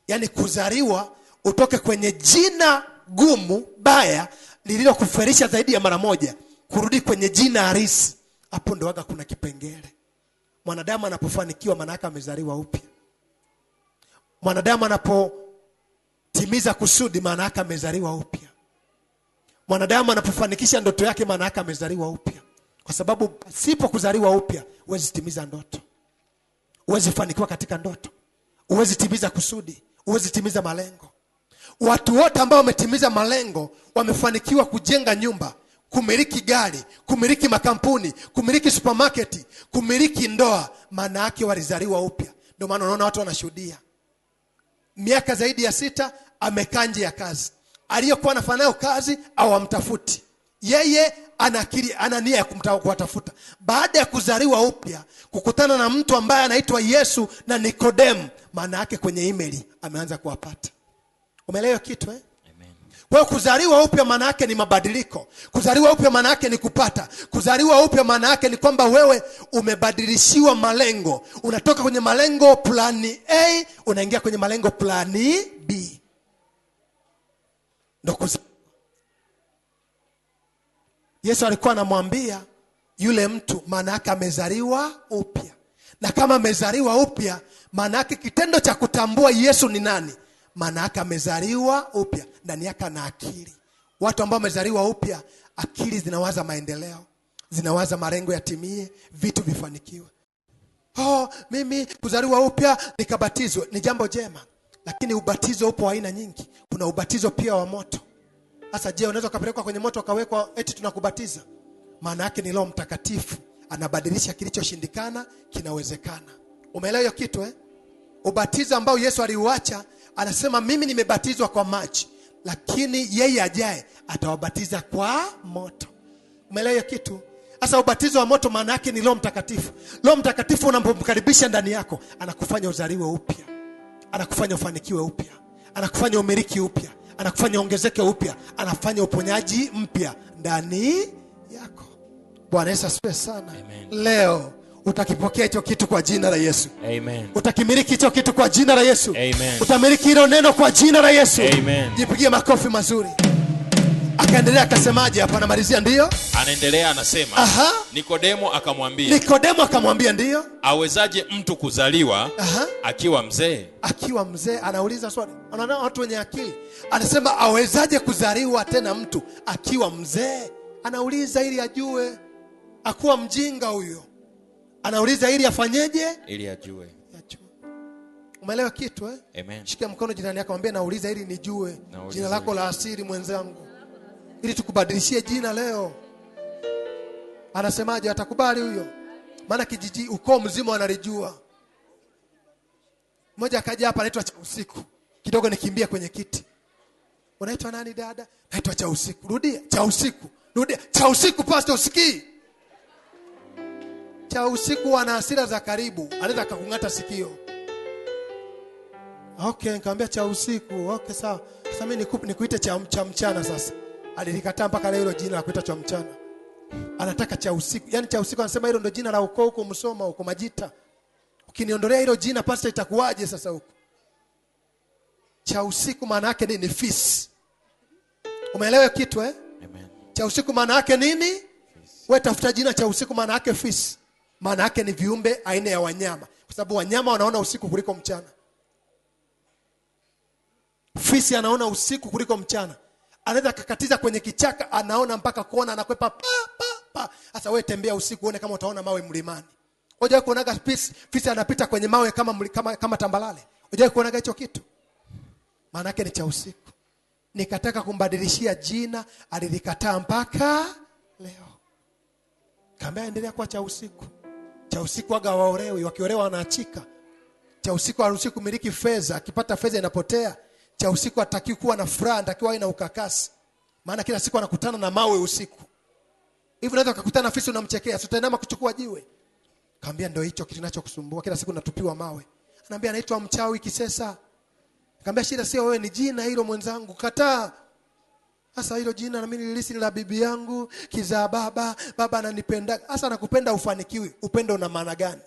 Yaani kuzaliwa utoke kwenye jina gumu baya lililokuferisha zaidi ya mara moja kurudi kwenye jina halisi. Hapo ndo waga kuna kipengele. Mwanadamu anapofanikiwa maana yake amezaliwa upya. Mwanadamu anapotimiza kusudi maana yake amezaliwa upya. Mwanadamu anapofanikisha ndoto yake maana yake amezaliwa upya. Kwa sababu sipo kuzaliwa upya huwezi timiza ndoto. Huwezi fanikiwa katika ndoto. Huwezi timiza kusudi. Huwezi timiza malengo. Watu wote ambao wametimiza malengo wamefanikiwa kujenga nyumba, kumiliki gari, kumiliki makampuni, kumiliki supermarket, kumiliki ndoa, maana yake walizaliwa upya. Ndio maana unaona watu wanashuhudia miaka zaidi ya 6 amekaa nje ya kazi. Aliyokuwa anafanya nayo kazi au amtafuti. Yeye ana nia ya kuwatafuta. Baada ya kuzaliwa upya, kukutana na mtu ambaye anaitwa Yesu na Nikodemu, maana yake kwenye email ameanza kuwapata. Umeelewa kitu eh? Amen. Kwa hiyo kuzaliwa upya maana yake ni mabadiliko. Kuzaliwa upya maana yake ni kupata. Kuzaliwa upya maana yake ni kwamba wewe umebadilishiwa malengo. Unatoka kwenye malengo plani A unaingia kwenye malengo plani B. Ndio Yesu alikuwa anamwambia yule mtu maana yake amezaliwa upya. Na kama amezaliwa upya maana yake kitendo cha kutambua Yesu ni nani, maana yake amezaliwa upya, ndani yake ana akili. Watu ambao wamezaliwa upya, akili zinawaza maendeleo, zinawaza malengo yatimie, vitu vifanikiwe. Mimi kuzaliwa upya nikabatizwa ni jambo jema, lakini ubatizo upo aina nyingi. Kuna ubatizo pia wa moto. Sasa je, unaweza kupelekwa kwenye moto akawekwa eti tunakubatiza? Maana yake ni Roho Mtakatifu anabadilisha kilichoshindikana kinawezekana. Umeelewa hiyo kitu eh? Ubatizo ambao Yesu aliuacha, anasema mimi nimebatizwa kwa maji, lakini yeye ajaye atawabatiza kwa moto. Umeelewa hiyo kitu? Sasa ubatizo wa moto maana yake ni Roho Mtakatifu. Roho Mtakatifu unapomkaribisha ndani yako, anakufanya uzaliwe upya. Anakufanya ufanikiwe upya. Anakufanya umiliki upya. Anakufanya ongezeke upya. Anafanya uponyaji mpya ndani yako. Bwana Yesu asifiwe sana. Amen. Leo utakipokea hicho kitu kwa jina la Yesu. Amen. Utakimiliki hicho kitu kwa jina la Yesu. Amen. Utamiliki hilo neno kwa jina la Yesu. Amen. Jipigie makofi mazuri. Akaendelea akasemaje hapa, anamalizia ndio? Anaendelea anasema, Nikodemo akamwambia ndio? Awezaje mtu kuzaliwa akiwa mzee? Akiwa mzee, anauliza swali. Anaona watu wenye akili. Anasema awezaje kuzaliwa tena mtu akiwa mzee? Anauliza ili ajue. Akuwa mjinga huyo. Anauliza ili afanyeje? Ili ajue. Umeelewa kitu eh? Amen. Shika mkono jirani yako, mwambie nauliza ili nijue jina lako la asili mwenzangu. Ili tukubadilishie jina leo. Anasemaje? Atakubali huyo? Maana kijiji ukoo mzima wanalijua. Mmoja akaja hapa anaitwa cha usiku. Kidogo nikimbia kwenye kiti. Unaitwa nani dada? Naitwa cha usiku. Rudia, cha usiku. Rudia, cha usiku pastor usikii. Cha usiku wana hasira za karibu. Anaweza kukungata sikio. Okay, nikamwambia cha usiku. Okay, sawa. Sasa mimi nikuite cha mchana sasa. Alilikataa mpaka leo hilo jina la kuita cha mchana. Anataka cha usiku. Yaani cha usiku anasema hilo ndio jina la ukoo huko Msoma huko Majita. Ukiniondolea hilo jina pastor itakuwaje sasa huko? Cha usiku maana yake nini? Fisi. Umeelewa kitu eh? Amen. Cha usiku maana yake nini? Wewe tafuta jina cha usiku maana yake fisi. Maana yake ni viumbe aina ya wanyama. Kwa sababu wanyama wanaona usiku kuliko mchana. Fisi anaona usiku kuliko mchana. Anaweza kukatiza kwenye kichaka, anaona mpaka kuona, anakwepa pa. Sasa wewe tembea usiku uone kama utaona mawe mlimani. Unajua kuonaga fisi anapita kwenye mawe kama tambalale. Unajua kuonaga hicho kitu? Maana yake ni cha usiku. Nikataka kumbadilishia jina, alilikataa mpaka leo. Kaambia endelea kuwa cha usiku. Cha usiku waga waolewi, wakiolewa wanaachika. Cha usiku haruhusi kumiliki fedha, akipata fedha inapotea. Cha usiku hatakiwi kuwa na furaha, hatakiwi awe na ukakasi. Maana kila siku anakutana na mawe usiku. Hivi unaweza kukutana na fisi unamchekea, utainama kuchukua jiwe. Kaambia ndio hicho kitu kinachokusumbua, kila siku unatupiwa mawe. Anambia anaitwa mchawi Kisesa. Kaambia shida sio wewe, ni jina hilo mwenzangu, kataa. Sasa hilo jina na mimi nilisi la bibi yangu, kizaa baba ananipenda. Sasa nakupenda ufanikiwi, upendo una maana gani?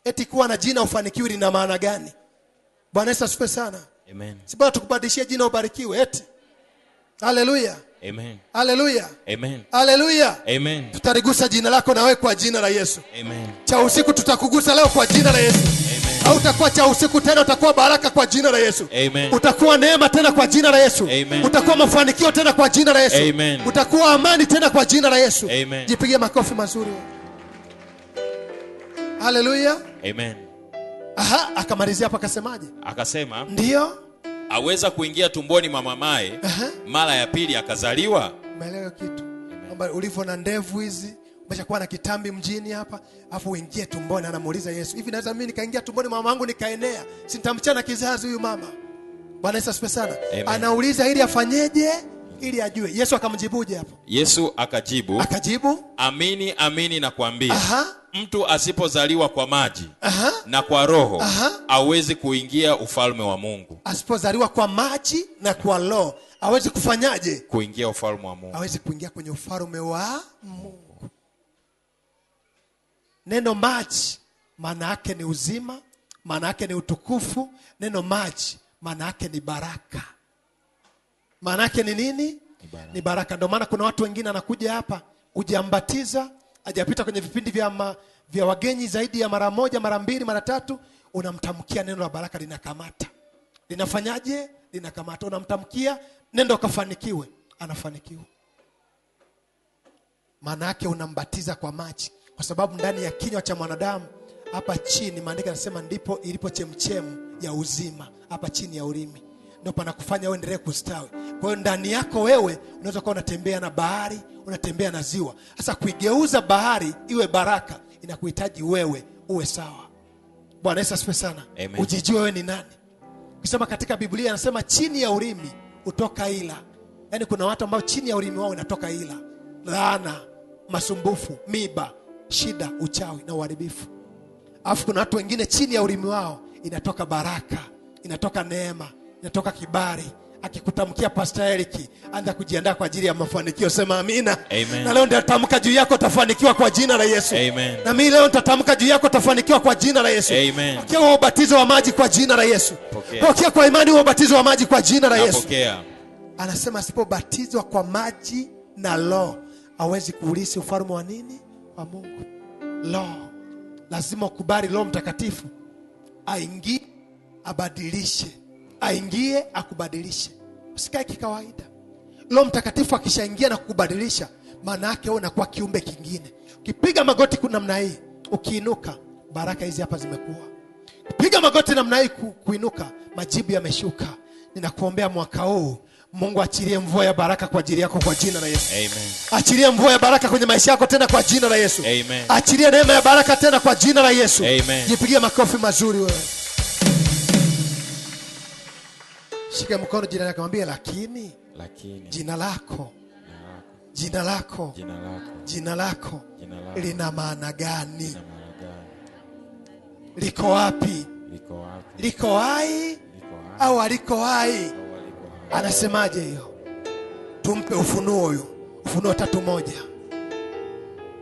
Eti kuwa na jina ufanikiwi lina maana gani? Bwana Yesu asifiwe sana. Amen. Si bora tukubadilishie jina ubarikiwe eti. Haleluya. Amen. Haleluya. Amen. Haleluya. Amen. Tutarigusa jina lako na wewe kwa jina la Yesu. Amen. Cha usiku tutakugusa leo kwa jina la Yesu. Amen. Au utakuwa cha usiku tena, utakuwa baraka kwa jina la Yesu. Amen. Utakuwa neema tena kwa jina la Yesu. Amen. Utakuwa mafanikio tena kwa jina la Yesu. Amen. Utakuwa amani tena kwa jina la Yesu. Amen. Jipigie makofi mazuri. Haleluya. Amen. Aha, akamalizia hapa akasemaje? Akasema ndio aweza kuingia tumboni mwa mamaye mara ya pili akazaliwa. Umeelewa kitu? Kwamba ulivyo na ndevu hizi, umeshakuwa na kitambi mjini hapa, afu uingie tumboni. Anamuuliza Yesu, hivi naweza mimi nikaingia tumboni mwa mamangu nikaenea? Si nitamchana kizazi huyu mama? Bwana Yesu asifiwe sana. Anauliza ili afanyeje? Ili ajue. Yesu akamjibuje hapo? Yesu akajibu, amini amini nakwambia, mtu asipozaliwa kwa maji na kwa roho hawezi kuingia ufalme wa Mungu. Asipozaliwa kwa maji na kwa roho hawezi kufanyaje? Kuingia ufalme wa Mungu. Hawezi kuingia kwenye ufalme wa Mungu. Neno maji maana yake ni uzima, maana yake ni utukufu. Neno maji maana yake ni baraka. Maana yake ni nini? Ni baraka. Ndio maana kuna watu wengine anakuja hapa kujambatiza, hajapita kwenye vipindi vya wageni zaidi ya mara moja, mara mbili, mara tatu, unamtamkia neno la baraka linakamata. Linafanyaje? Linakamata. Unamtamkia nenda ukafanikiwe, anafanikiwa. Maana yake unambatiza kwa maji, kwa sababu ndani ya kinywa cha mwanadamu hapa chini maandiko yanasema ndipo ilipo chemchemu ya uzima, hapa chini ya ulimi. Ndio panakufanya wewe endelee kustawi. Kwa hiyo ndani yako wewe unaweza kuwa unatembea na bahari, unatembea na ziwa. Sasa kuigeuza bahari iwe baraka inakuhitaji wewe uwe sawa. Bwana Yesu asifiwe sana. Ujijue wewe ni nani. Ukisoma katika Biblia anasema chini ya ulimi utoka ila. Yaani kuna watu ambao chini ya ulimi wao inatoka ila, laana, masumbufu, miba, shida, uchawi na uharibifu. Alafu kuna watu wengine chini ya ulimi wao inatoka baraka, inatoka neema, inatoka kibali. Akikutamkia Pastor Eric, anza kujiandaa kwa ajili ya mafanikio. Sema amina. Amen. Na leo nitatamka juu yako utafanikiwa kwa jina la Yesu. Amen. Na mimi leo nitatamka juu yako utafanikiwa kwa jina la Yesu. Amen. Pokea ubatizo wa maji kwa jina la Yesu. Pokea kwa imani ubatizo wa maji kwa jina la Yesu. Pokea. Anasema asipobatizwa kwa maji na roho hawezi kuurithi ufalme wa nini? Wa Mungu. Roho. Lazima ukubali Roho Mtakatifu aingie abadilishe. Aingie akubadilishe. Usikae kikawaida. Roho Mtakatifu akishaingia na kukubadilisha, maana yake wewe unakuwa kiumbe kingine. Ukipiga magoti kuna namna hii, ukiinuka baraka hizi hapa zimekuwa. Piga magoti namna hii kuinuka, majibu yameshuka. Ninakuombea mwaka huu Mungu achilie mvua ya baraka kwa ajili yako kwa jina la Yesu. Amen. Achilie mvua ya baraka kwenye maisha yako tena kwa jina la Yesu. Amen. Achilie neema ya baraka tena kwa jina la Yesu. Amen. Jipigie makofi mazuri wewe. Shika mkono jirani yako, mwambie lakini jina lako lina maana gani? Liko wapi? Liko hai au aliko hai? Anasemaje hiyo? Tumpe ufunuo huyo. Ufunuo 3:1.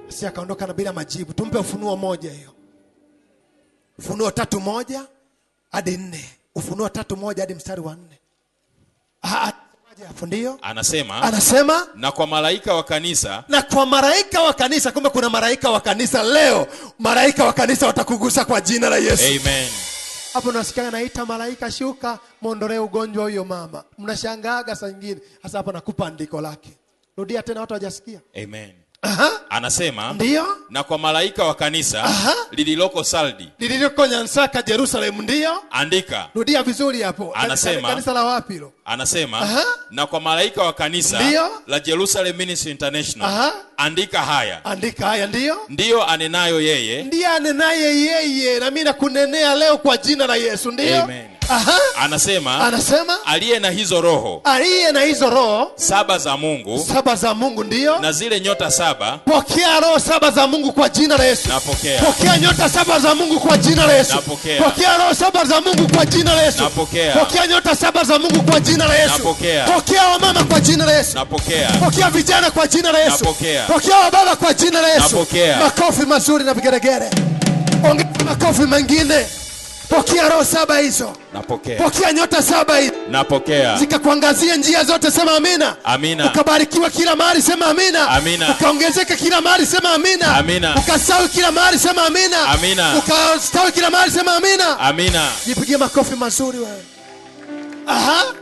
Asi akaondoka na bila majibu. Tumpe ufunuo 1 hiyo. Ufunuo 3:1 hadi 4. Ufunuo 3:1 hadi mstari wa 4. Ndio anasema na kwa malaika wa kanisa. Na kwa malaika wa kanisa. Kumbe kuna malaika wa kanisa leo. Malaika wa kanisa watakugusa kwa jina la Yesu. Amen. Hapo nasikia naita malaika, shuka muondolee ugonjwa huyo mama. Mnashangaaga saa nyingine. Sasa hapa nakupa andiko lake. Rudia tena, watu hawajasikia. Amen. Anasema ndio, na kwa malaika wa kanisa lililoko Sardi, lililoko Nyansaka Jerusalem, ndio andika. Rudia vizuri hapo. Anasema kanisa la wapi hilo? Anasema na kwa malaika wa kanisa la Jerusalem Ministry International andika haya. Andika haya. Ndio anenayo yeye. Ndiye anenaye yeye. Na mimi nakunenea leo kwa jina la Yesu. Ndio. Amen. Anasema aliye na hizo roho 7 za Mungu. 7 za Mungu, ndio. Na zile nyota 7. Pokea roho 7 za Mungu kwa jina la Yesu. Napokea. Pokea nyota 7 za Mungu kwa jina la Yesu. Napokea. Pokea roho 7 za Mungu kwa jina la Yesu. Napokea. Pokea nyota 7 za Mungu kwa jina la Yesu. Napokea. Pokea wamama kwa jina la Yesu. Napokea. Pokea vijana kwa jina la Yesu. Napokea. Pokea wababa kwa jina la Yesu. Napokea. Makofi mazuri na vigeregere. Ongeza makofi mengine. Pokea roho 7 hizo. Napokea. Pokea nyota 7 hizo. Napokea. Zikakuangazia njia zote, sema amina. Amina. Ukabarikiwa kila mahali, sema amina. Amina. Ukaongezeka kila mahali, sema amina. Amina. Ukastawi kila mahali, sema amina. Amina. Ukastawi kila mahali, sema amina. Amina. Jipigie makofi mazuri wewe.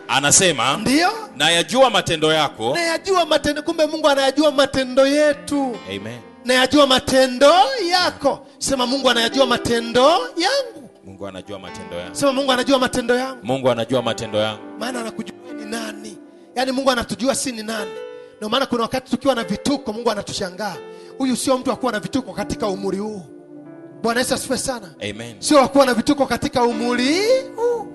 Anasema ndio, na yajua matendo yako. Na yajua matendo. Kumbe Mungu anayajua matendo yetu. Amen. Na yajua matendo yako. Sema Mungu anayajua matendo yangu. Mungu anajua matendo yangu. Sema Mungu anajua matendo yangu. Mungu anajua matendo yangu. Maana anakujua ni nani. Yaani Mungu anatujua si ni nani. Ndio maana kuna wakati tukiwa na vituko Mungu anatushangaa. Huyu sio mtu akuwa na vituko katika umri huu. Bwana Yesu asifiwe sana. Amen. Sio akuwa na vituko katika umri huu.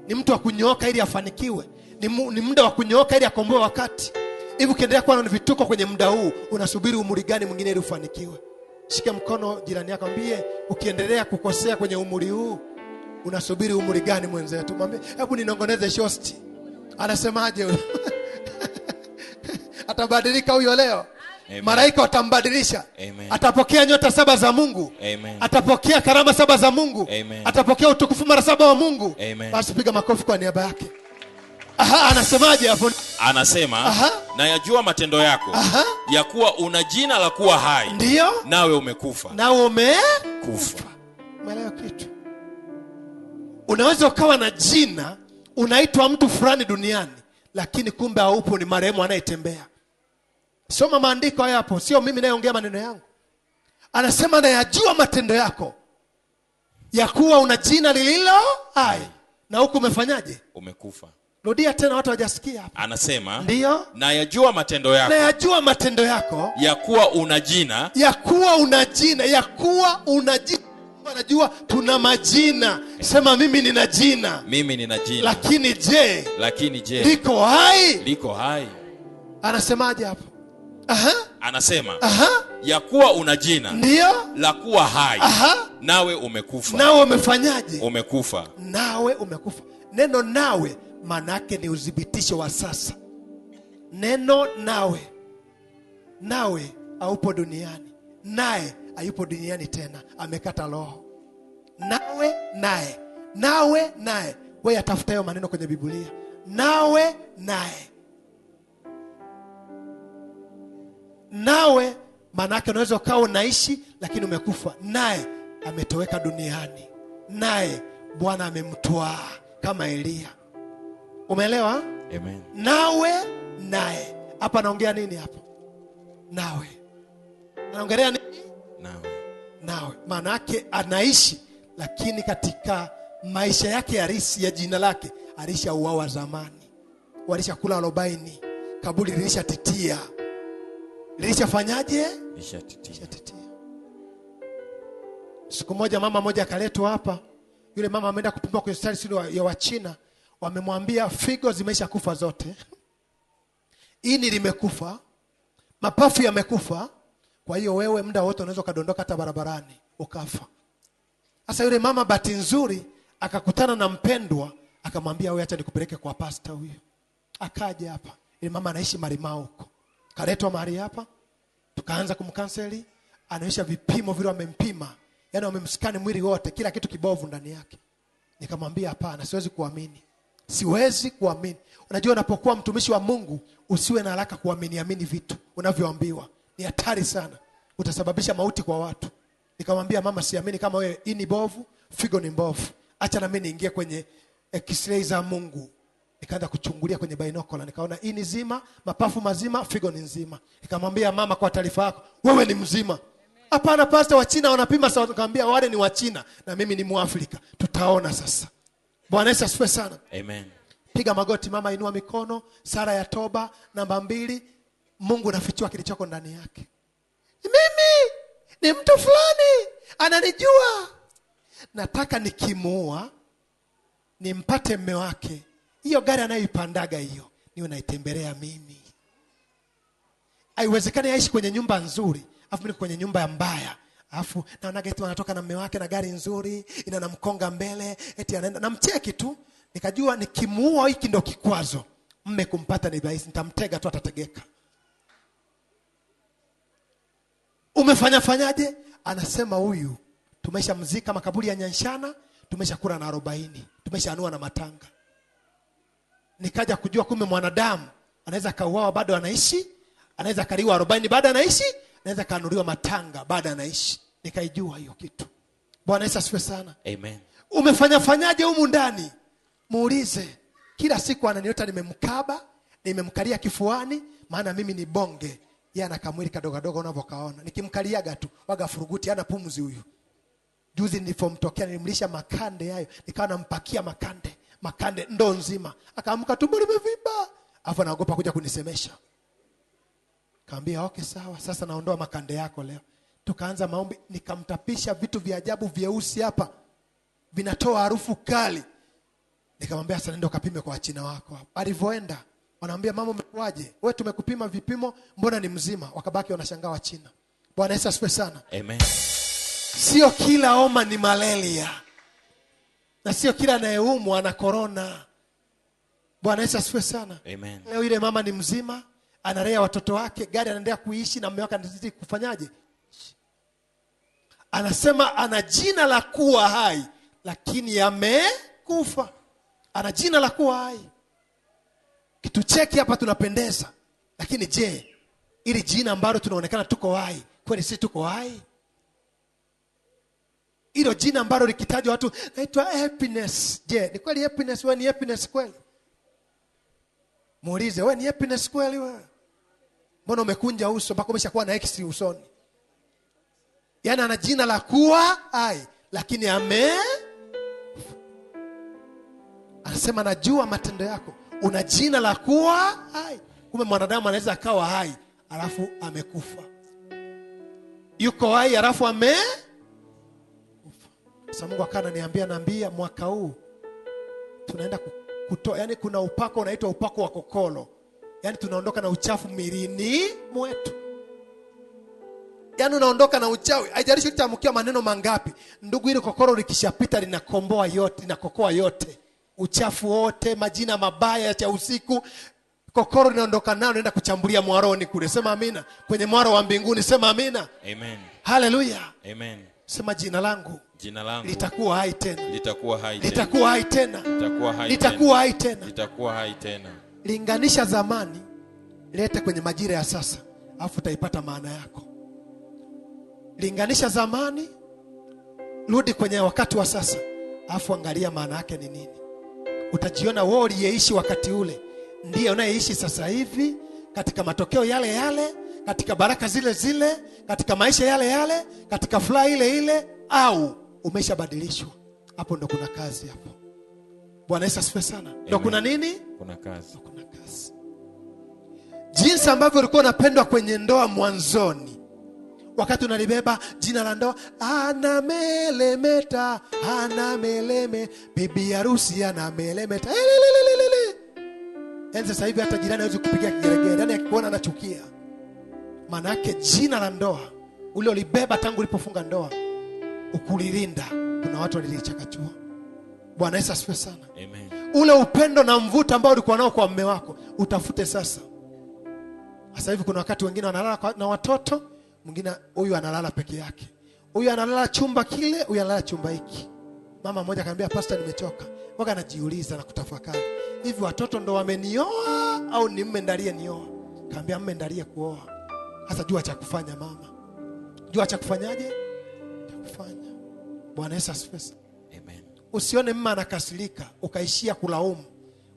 Ni mtu wa kunyooka ili afanikiwe. Ni muda wa kunyooka ili akomboe wakati. Hivi ukiendelea kuwa na vituko kwenye muda huu, unasubiri umri gani mwingine ili ufanikiwe? Shika mkono jirani yako, mwambie ukiendelea kukosea kwenye umri huu, unasubiri umri gani mwenzetu? Mwambie hebu ninongoneze shosti. Anasemaje huyo? Atabadilika huyo leo. Amen. Malaika watambadilisha. Amen. Atapokea nyota 7 za Mungu. Amen. Atapokea karama 7 za Mungu. Amen. Atapokea utukufu mara 7 wa Mungu. Amen. Basi piga makofi kwa niaba yake. Anasemaje hapo? Anasema na yajua matendo yako ya kuwa una jina la kuwa hai. Ndio. Nawe umekufa. Nawe umekufa. Umeelewa kitu? Unaweza ukawa na jina, unaitwa mtu fulani duniani, lakini kumbe haupo, ni marehemu anayetembea. Soma maandiko haya hapo, sio mimi nayeongea maneno yangu. Anasema na yajua matendo yako ya kuwa una jina lililo hai, na huku umefanyaje? Umekufa. Rudia tena, watu hawajasikia hapa. Anasema ndio, na yajua matendo yako. Na yajua matendo yako ya kuwa una jina. Ya kuwa una jina. Ya kuwa una jina. Anajua tuna majina. Sema mimi nina jina. Mimi nina jina. Lakini je liko hai? Liko hai. Anasemaje hapo? Anasema ya kuwa una jina. Ndio. La kuwa hai. Nawe umekufa. Nawe umefanyaje? Umekufa. Nawe umekufa. Neno nawe maana yake ni udhibitisho wa sasa. Neno nawe haupo duniani. Naye hayupo duniani tena, amekata roho. Nawe wewe atafuta hayo maneno kwenye Biblia. Nawe maana yake unaweza ukawa unaishi lakini umekufa. Naye ametoweka duniani. Naye Bwana amemtwaa kama Elia. Umeelewa? Amen. Nawe hapa naongea nini hapo? nawe. Anaongelea nini? Nawe. Maana yake anaishi, lakini katika maisha yake halisi ya jina lake alishauawa zamani. Walishakula 40. Kaburi lilishatitia. Lilishafanyaje? Lishatitia. Siku moja mama moja akaletwa hapa. Yule mama ameenda kupimwa kwenye hospitali ya Wachina. Wamemwambia figo zimesha kufa zote. Ini limekufa. Mapafu yamekufa. Kwa hiyo wewe muda wote unaweza kadondoka hata barabarani ukafa. Sasa yule mama bahati nzuri akakutana na mpendwa, akamwambia wewe acha nikupeleke kwa pasta huyo. Akaja hapa. Yule mama anaishi Marimao huko. Kaletwa mahali hapa. Tukaanza kumkanseli, anaisha vipimo vile wamempima. Yaani wamemskani mwili wote, kila kitu kibovu ndani yake. Nikamwambia hapana, siwezi kuamini. Siwezi kuamini. Unajua unapokuwa mtumishi wa Mungu, usiwe na haraka kuamini vitu unavyoambiwa. Ni hatari sana. Utasababisha mauti kwa watu. Nikamwambia mama, siamini kama wewe ini bovu, figo ni mbovu. Acha na mimi niingie kwenye X-ray za Mungu. Nikaanza kuchungulia kwenye binocular, nikaona ini zima, mapafu mazima, figo ni nzima. Nikamwambia mama, kwa taarifa yako, wewe ni mzima. Hapana pastor, wa China wanapima sawa. Nikamwambia wale ni wa China na mimi ni Muafrika. Tutaona sasa. Bwana Yesu asifiwe sana. Amen. Piga magoti mama, inua mikono, sala ya toba namba 2. Mungu nafichua kilichoko ndani yake. Mimi ni mtu fulani, ananijua. Nataka nikimuua nimpate mume wake. Hiyo gari anayoipandaga hiyo niwe naitembelea mimi. Haiwezekani aishi kwenye nyumba nzuri, afu mimi kwenye nyumba mbaya. Afu naona eti wanatoka na mume wake na gari nzuri, ina na mkonga mbele, eti anaenda namcheki tu. Nikajua nikimuua hiki ndo kikwazo. Mume kumpata ni rahisi, nitamtega tu atategeka. Umefanyaje? Anasema huyu tumeshamzika makaburi ya Nyanshana, tumeshakula na 40, tumeshaanua na matanga. Nikaja kujua kumbe mwanadamu anaweza kauawa bado anaishi, anaweza kaliwa 40 bado anaishi, anaweza kanuliwa matanga bado anaishi. Nikaijua hiyo kitu. Bwana Yesu asifiwe sana. Amen. Umefanyaje humu ndani? Muulize. Kila siku ananiota nimemkaba, nimemkalia kifuani, maana mimi ni bonge. Yeye ana kamwili kadogo kadogo unavyokaona. Nikimkaliaga tu, waga furuguti, hana pumzi huyu. Juzi nilipomtokea nilimlisha makande hayo, nikawa nampakia makande ndo nzima. Akaamka tumbo limevimba. Afu anaogopa kuja kunisemesha. Kaambia okay sawa, sasa naondoa makande yako leo. Tukaanza maombi, nikamtapisha vitu vya ajabu vyeusi hapa. Vinatoa harufu kali. Nikamwambia sasa nenda ukapime kwa Wachina wako hapa. Alivyoenda, wanaambia mama umekuaje? Wewe tumekupima vipimo, mbona ni mzima? Wakabaki wanashangaa Wachina. Bwana Yesu asifiwe sana. Amen. Sio kila homa ni malaria. Na sio kila anayeumwa ana corona. Bwana Yesu asifiwe sana. Amen. Leo ile mama ni mzima, analea watoto wake, gari anaendelea kuishi na mume wake anazidi kufanyaje? Anasema ana jina la kuwa hai, lakini amekufa. Ana jina la kuwa hai. Kitu cheki hapa tunapendeza. Lakini je, ili jina ambalo tunaonekana tuko hai, kwani sisi tuko hai? Hilo jina ambalo likitajwa watu naitwa happiness. Je, ni kweli happiness? Wewe ni happiness kweli? Muulize, wewe ni happiness kweli wewe? Mbona umekunja uso mpaka umeshakuwa na X usoni? Yaani ana jina la kuwa hai, lakini anasema najua matendo yako. Una jina la kuwa hai. Kumbe mwanadamu anaweza akawa hai alafu amekufa. Yuko hai alafu Sasa Mungu akaniambia mwaka huu tunaenda kutoa, yani kuna upako unaitwa upako wa kokolo. Yani tunaondoka na uchafu milini mwetu. Yani unaondoka na uchawi. Haijalishi utamkia maneno mangapi. Ndugu, ile kokolo likishapita linakomboa yote, linakokoa yote. Uchafu wote, majina mabaya ya usiku. Kokolo linaondoka nalo, naenda kuchambulia mwaroni kule. Sema amina. Kwenye mwaro wa mbinguni, sema amina. Amen. Hallelujah. Amen. Sema jina langu litakuwa hai tena. Litakuwa hai tena. Litakuwa hai tena. Litakuwa hai tena. Litakuwa hai tena. Litakuwa hai tena. Linganisha zamani, lete kwenye majira ya sasa, afu utaipata maana yako. Linganisha zamani, rudi kwenye wakati wa sasa, afu angalia maana yake ni nini. Utajiona wewe uliyeishi wakati ule ndiye unayeishi sasa hivi, katika matokeo yale yale, katika baraka zile zile, katika maisha yale yale, katika furaha ile ile, au umeshabadilishwa? Hapo ndo kuna kazi hapo. Bwana Yesu asifiwe sana. Ndo kuna nini? Kuna kazi. Kuna kazi. Jinsi ambavyo ulikuwa unapendwa kwenye ndoa mwanzoni, wakati unalibeba jina la ndoa, anamelemeta, anameleme, bibi harusi anamelemeta. Sasa hivi hata jirani hawezi kupigia kigeregere, yani akikuona anachukia. Maana yake jina la ndoa ule ulibeba tangu ulipofunga ndoa, ukulilinda, kuna watu walilichakachua. Bwana Yesu asifiwe sana. Amen. Ule upendo na mvuto ambao ulikuwa nao kwa mume wako, utafute sasa. Sasa hivi kuna wakati wengine wanalala na watoto, mwingine huyu analala peke yake. Huyu analala chumba kile, huyu analala chumba hiki. Mama mmoja akaniambia, pastor nimechoka. Waka anajiuliza na kutafakari, hivi watoto ndo wamenioa au ni mume ndiye nioa? Kaambia mume ndiye kuoa. Sasa jua cha kufanya mama. Jua cha kufanyaje? Cha kufanya. Bwana Yesu asifiwe. Amen. Usione mume anakasirika ukaishia kulaumu.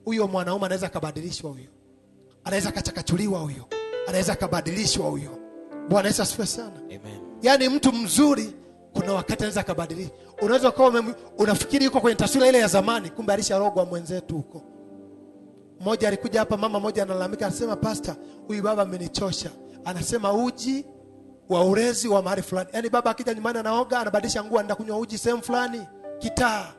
Huyo mwanaume anaweza kubadilishwa huyo. Anaweza kachakachuliwa huyo. Anaweza kubadilishwa huyo. Bwana Yesu asifiwe sana. Amen. Yaani mtu mzuri kuna wakati anaweza kubadilika. Unaweza kuwa unafikiri yuko kwenye taswira ile ya zamani, kumbe alisharogwa mwenzetu huko. Mmoja alikuja hapa, mama mmoja analalamika, anasema, pastor, huyu baba amenichosha. Anasema uji wa ulezi wa mahali fulani. Yaani baba akija nyumbani anaoga, anabadilisha nguo, anaenda kunywa uji sehemu fulani, kitaa.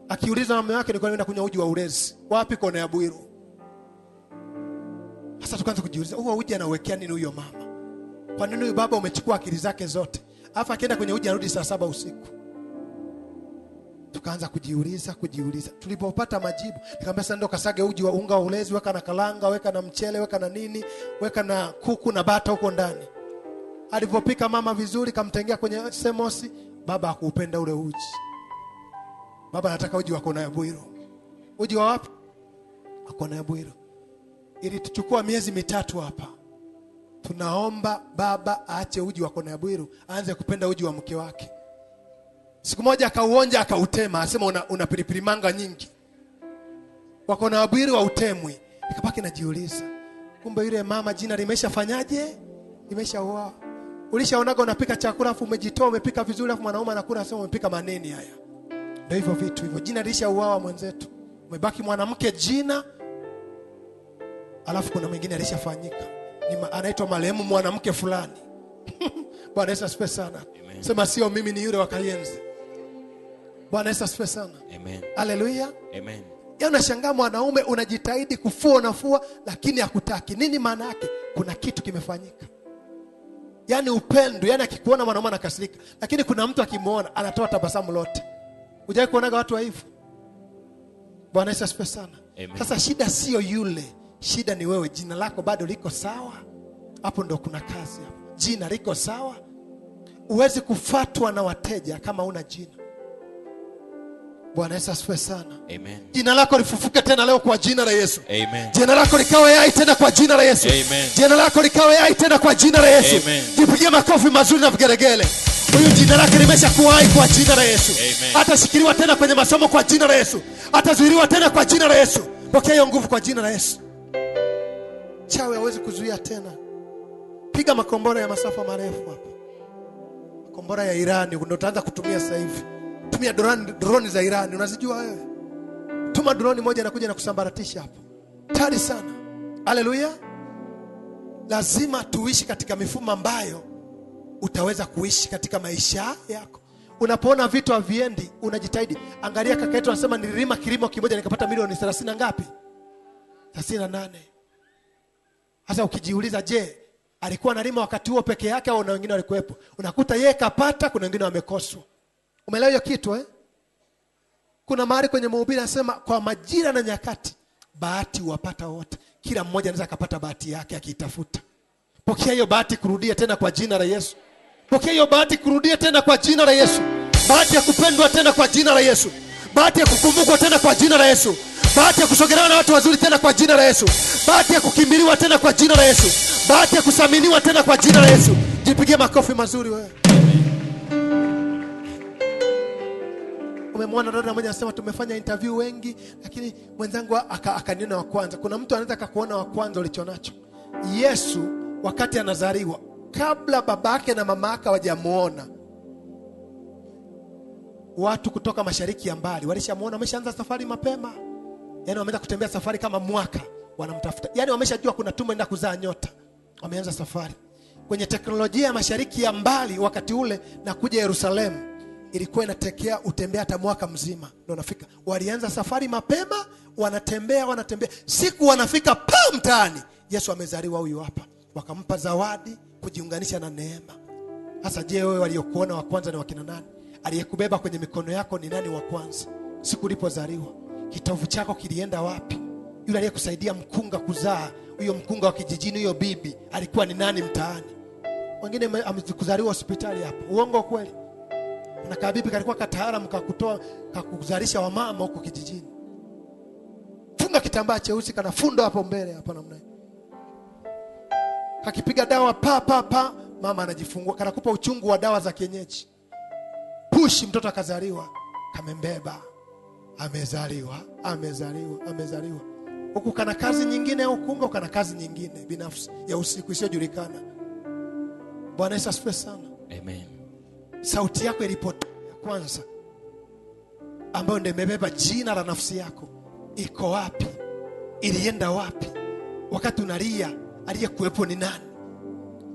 Akiulizwa na mume wake, nilikuwa naenda kunywa uji wa ulezi. Wapi? Kona ya Bwiru. Sasa tukaanza kujiuliza, huo uji anawekea nini huyo mama? Kwa nini huyu baba umechukua akili zake zote? Alafu akienda kwenye uji arudi saa 7 usiku. Tukaanza kujiuliza. Tulipopata majibu, nikamwambia sasa ndo kasage uji wa unga wa ulezi, weka na kalanga, weka na mchele, weka na nini, weka na kuku na bata huko ndani. Alipopika mama vizuri, kamtengea kwenye semosi, baba hakuupenda ule uji. Baba anataka uji wa Kona ya Bwiru. Uji wa wapi? Kona ya Bwiru. Ili tuchukua miezi 3 hapa. Tunaomba baba aache uji wa Kona ya Bwiru, aanze kupenda uji wa mke wake. Siku moja akauonja, akautema, asema una pilipili manga nyingi. Wa Kona ya Bwiru hautemwi. Nikabaki najiuliza, kumbe yule mama jina limeshafanyaje? Limeshaoa. Ulishaonaga unapika chakula afu umejitoa, umepika vizuri afu mwanaume anakula asema umepika maneni haya. Ndio hivyo vitu hivyo. Jina lishaoa mwenzetu. Umebaki mwanamke jina. Alafu kuna mwingine alishafanyika. Anaitwa marehemu mwanamke fulani. Bwana Yesu asifiwe sana. Amen. Sema sio mimi, ni yule wa Kayenzi. Bwana Yesu asifiwe sana. Amen. Haleluya. Amen. Ya unashangaa mwanaume unajitahidi kufua lakini hakutaki. Nini maana yake? Kuna kitu kimefanyika. Yaani upendo, yaani akikuona mwanaume anakasirika, lakini kuna mtu akimuona anatoa tabasamu lote. Hujawahi kuonaga watu hivyo? Bwana Yesu asifiwe sana. Amen. Sasa shida sio yule. Shida ni wewe, jina lako bado liko sawa? Hapo ndo kuna kazi hapo. Jina liko sawa? Uwezi kufatwa na wateja kama una jina. Bwana Yesu asifiwe sana. Amen. Jina lako lifufuke tena leo kwa jina la Yesu. Amen. Jina lako likawe hai tena kwa jina la Yesu. Amen. Jina lako likawe hai tena kwa jina la Yesu. Amen. Jipigie makofi mazuri na vigelegele. Huyu jina lake limeshakuwa hai kwa jina la Yesu. Amen. Atashikiliwa tena kwenye masomo kwa jina la Yesu. Atazuiliwa tena kwa jina la Yesu. Pokea hiyo nguvu kwa jina la Yesu. Chawi hawezi kuzuia tena. Piga makombora ya masafa marefu hapa. Makombora ya Irani ndio utaanza kutumia sasa hivi. Tumia drone za Irani, unazijua wewe? Tuma drone moja inakuja na kusambaratisha hapo. Tayari sana. Haleluya. Lazima tuishi katika mifumo ambayo utaweza kuishi katika maisha yako. Unapoona vitu haviendi, unajitahidi. Angalia kaka yetu anasema nililima kilimo kimoja nikapata milioni 30 na ngapi? 38. Sasa ukijiuliza, je, alikuwa analima wakati huo peke yake au na wengine walikuwepo? Unakuta yeye kapata, kuna wengine wamekoswa. Umeelewa hiyo kitu eh? Kuna mahali kwenye Mhubiri anasema kwa majira na nyakati bahati huwapata wote. Kila mmoja anaweza kupata bahati yake akitafuta. Pokea hiyo bahati kurudia tena kwa jina la Yesu. Pokea hiyo bahati kurudia tena kwa jina la Yesu. Bahati ya kupendwa tena kwa jina la Yesu. Bahati ya kukumbukwa tena kwa jina la Yesu. Bahati ya kusogelewa na watu wazuri tena kwa jina la Yesu. Bahati ya kukimbiliwa tena kwa jina la Yesu. Bahati ya kusaminiwa tena kwa jina la Yesu. Jipigie makofi mazuri wewe. Umemwona dada mmoja anasema tumefanya interview wengi lakini mwenzangu akaniona wa kwanza. Kuna mtu anaweza akakuona wa kwanza ulichonacho Yesu wakati anazaliwa, kabla babake na mamake hawajamuona, watu kutoka mashariki ya mbali walishamuona, wameshaanza safari mapema. Yaani wameanza kutembea safari kama mwaka wanamtafuta. Yaani wameshajua kuna tumbo inaenda kuzaa nyota. Wameanza safari. Kwenye teknolojia ya mashariki ya mbali wakati ule na kuja Yerusalemu ilikuwa inatekea utembea hata mwaka mzima ndio unafika. Walianza safari mapema, wanatembea. Siku wanafika mtaani, Yesu amezaliwa huyu hapa. Wakampa zawadi kujiunganisha na neema. Sasa je, wewe waliokuona wa kwanza ni wakina nani? Aliyekubeba kwenye mikono yako ni nani wa kwanza? Siku ulipozaliwa, kitovu chako kilienda wapi? Yule aliyekusaidia mkunga kuzaa, huyo mkunga wa kijijini, huyo bibi, alikuwa ni nani mtaani? Wengine amekuzaliwa hospitali hapo. Uongo kweli? Na kabibi kalikuwa kataalamu kakutoa kakuzalisha wamama huko kijijini. Funga kitambaa cheusi kana fundo hapo mbele hapa namna hiyo. Kakipiga dawa pa mama anajifungua, kanakupa uchungu wa dawa za kienyeji. Pushi, mtoto akazaliwa, kamembeba. Amezaliwa. Huku kana kazi nyingine au kumbe kana kazi nyingine binafsi ya usiku isiyojulikana. Bwana Yesu asifiwe sana. Amen. Sauti yako ilipotea kwanza, ambayo ndio imebeba jina la nafsi yako, iko wapi? Ilienda wapi? Wakati unalia, aliyekuwepo ni nani?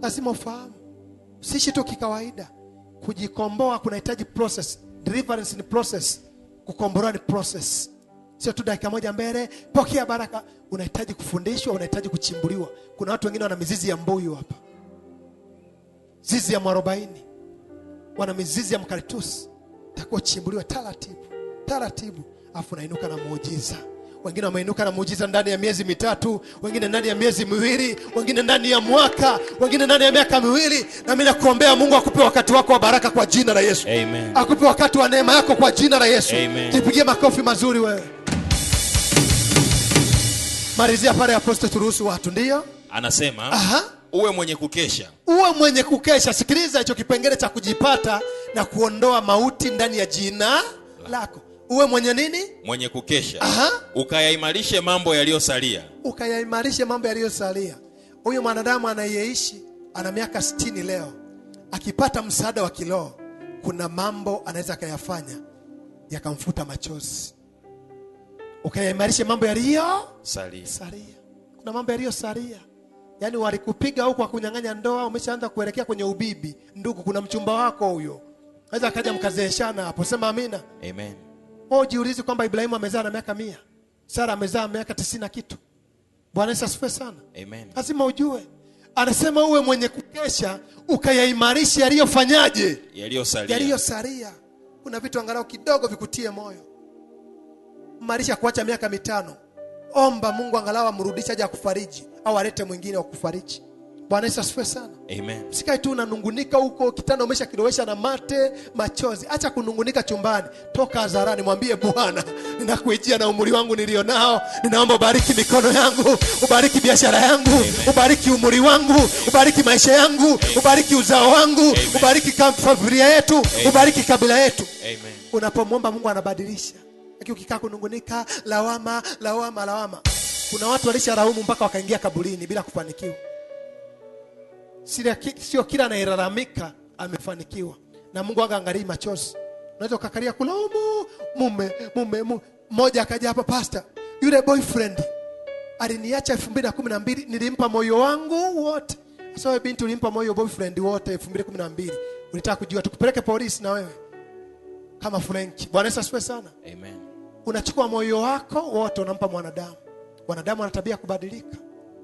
Lazima ufahamu. Sishi tu kikawaida. Kujikomboa kunahitaji process. Deliverance ni process. Kukombolewa ni process. Sio tu dakika moja mbele, pokea baraka. Unahitaji kufundishwa, unahitaji kuchimbuliwa. Kuna watu wengine wana mizizi ya mbuyu hapa. Zizi ya mwarobaini. Wana mizizi ya mkaritusi. Takuwa chimbuliwa taratibu. Afu unainuka na muujiza. Wengine wameinuka na muujiza ndani ya miezi mitatu, wengine ndani ya miezi miwili, wengine ndani ya mwaka, wengine ndani ya miaka miwili. Na mimi nakuombea Mungu akupe wakati wako wa baraka kwa jina la Yesu. Amen. Akupe wakati wa neema yako kwa jina la Yesu. Amen. Jipigie makofi mazuri wewe. Marizia pale Apostle turuhusu watu ndio. Anasema uwe mwenye kukesha. Uwe mwenye kukesha. Sikiliza hicho kipengele cha kujipata na kuondoa mauti ndani ya jina lako. Uwe mwenye nini? Mwenye kukesha. Ukayaimarishe mambo yaliyosalia. Huyu mwanadamu anayeishi ana miaka 60 leo, akipata msaada wa kiroho, kuna mambo anaweza kuyafanya yakamfuta machozi. Ukayaimarishe mambo yaliyosalia. Kuna mambo yaliyosalia. Yaani walikupiga huko kwa kunyang'anya ndoa, umeshaanza kuelekea kwenye ubibi. Ndugu, kuna mchumba wako huyo. Anaweza kaja mkazeeshana hapo. Sema amina. Amen. Jiulize kwamba Ibrahimu amezaa na miaka 100. Sara amezaa miaka 90 na kitu. Bwana Yesu asifiwe sana. Amen. Lazima ujue. Anasema uwe mwenye kukesha, ukayaimarisha yaliyofanyaje? Yaliyosalia. Kuna vitu angalau kidogo vikutie moyo. Marisha kuacha miaka 5. Omba Mungu angalau amrudishe aje akufariji au alete mwingine wa kufariji. Bwana Yesu asifiwe sana. Amen. Sikai tu unanungunika huko kitanda umeshakilowesha na mate, machozi. Acha kunungunika chumbani. Toka hadharani mwambie Bwana, ninakuijia na umri wangu nilionao. Ninaomba ubariki mikono yangu, ubariki biashara yangu, Amen. Ubariki umri wangu, ubariki maisha yangu, Amen. Ubariki uzao wangu, Amen. Ubariki familia yetu, Amen. Ubariki kabila yetu. Amen. Unapomwomba Mungu anabadilisha. Lakini ukikaa kunungunika, lawama. Kuna watu walisharaumu mpaka wakaingia kaburini bila kufanikiwa. Sio kila anayelalamika amefanikiwa. Na Mungu angaangalia machozi. Unaweza ukakalia kulaumu mume. Mmoja akaja hapa, pastor, yule boyfriend aliniacha 2012, nilimpa moyo wangu wote. Sasa wewe binti ulimpa moyo boyfriend wote 2012. Unataka kujua tukupeleke polisi na wewe kama Frank. Bwana Yesu asifiwe sana. Amen. Unachukua moyo wako wote unampa mwanadamu. Wanadamu wana tabia kubadilika.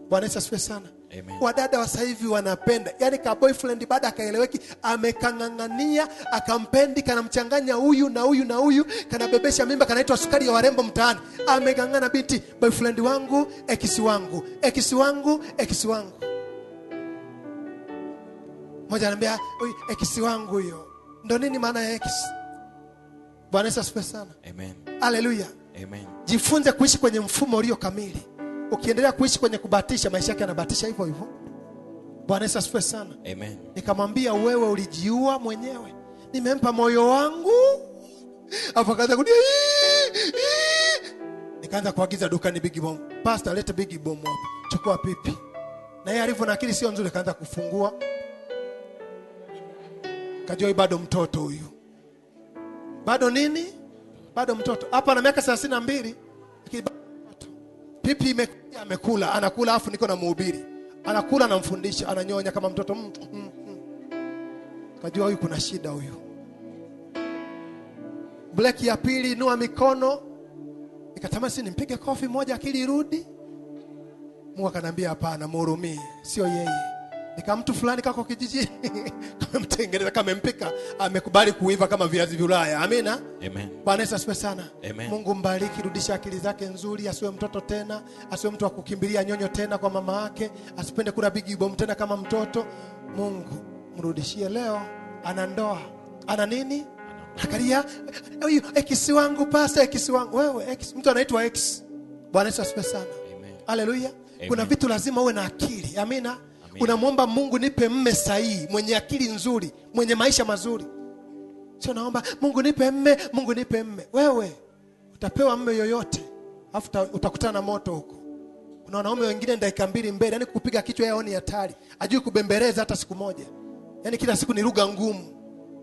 Bwana Yesu asifiwe sana. Amen. Wadada wa sasa hivi wanapenda. Yaani ka boyfriend baada akaeleweki, amekangangania, akampendi, kanamchanganya huyu na huyu, kanabebesha mimba, kanaitwa sukari ya warembo mtaani. Amegangana binti, boyfriend wangu, ex wangu. Mmoja anambia, ex wangu huyo. Ndio nini maana ya ex? Bwana Yesu asifiwe sana. Amen. Haleluya. Amen. Jifunze kuishi kwenye mfumo ulio kamili. Ukiendelea kuishi kwenye kubatisha, maisha yake yanabatisha hivyo hivyo. Bwana Yesu asifiwe sana. Amen. Nikamwambia wewe ulijiua mwenyewe. Nimempa moyo wangu. Hapo kaanza kudia. Nikaanza kuagiza dukani Big Bomb. Pastor, leta Big Bomb hapa. Chukua pipi. Na yeye alivyo na akili sio nzuri, kaanza kufungua. Kajua huyu bado mtoto huyu. Bado nini? Bado mtoto. Hapa na miaka 32. Pipi imekuja amekula, anakula afu niko na mhubiri. Anakula na mfundisha, ananyonya kama mtoto. Kajua huyu kuna shida huyu. Black ya pili, inua mikono. Nikatamani si nimpige kofi moja akili irudi. Mungu akanambia hapana, mhurumie, sio yeye. Nika mtu fulani kako kijiji kamemtengeneza, kamempika, amekubali kuiva kama viazi vya Ulaya. Amina. Amen. Bwana Yesu asifiwe sana. Amen. Mungu mbariki, rudisha akili zake nzuri, asiwe mtoto tena, asiwe mtu wa kukimbilia nyonyo tena kwa mama yake, asipende kula bigi bomb tena kama mtoto. Mungu mrudishie leo, ana ndoa. Ana nini? Angalia, huyu ex wangu pasta, ex wangu. Wewe ex, mtu anaitwa ex. Bwana Yesu asifiwe sana. Amen. Haleluya. Kuna vitu lazima uwe na akili. Amina. Unamwomba Mungu, nipe mme sahihi, mwenye akili nzuri, mwenye maisha mazuri. Sio naomba Mungu nipe mme, Mungu nipe mme. Wewe utapewa mme yoyote, afu utakutana na moto huko. Kuna wanaume wengine dakika 2 mbele, yani kukupiga kichwa yao ni hatari. Ajui kubembeleza hata siku moja. Yani kila siku ni lugha ngumu.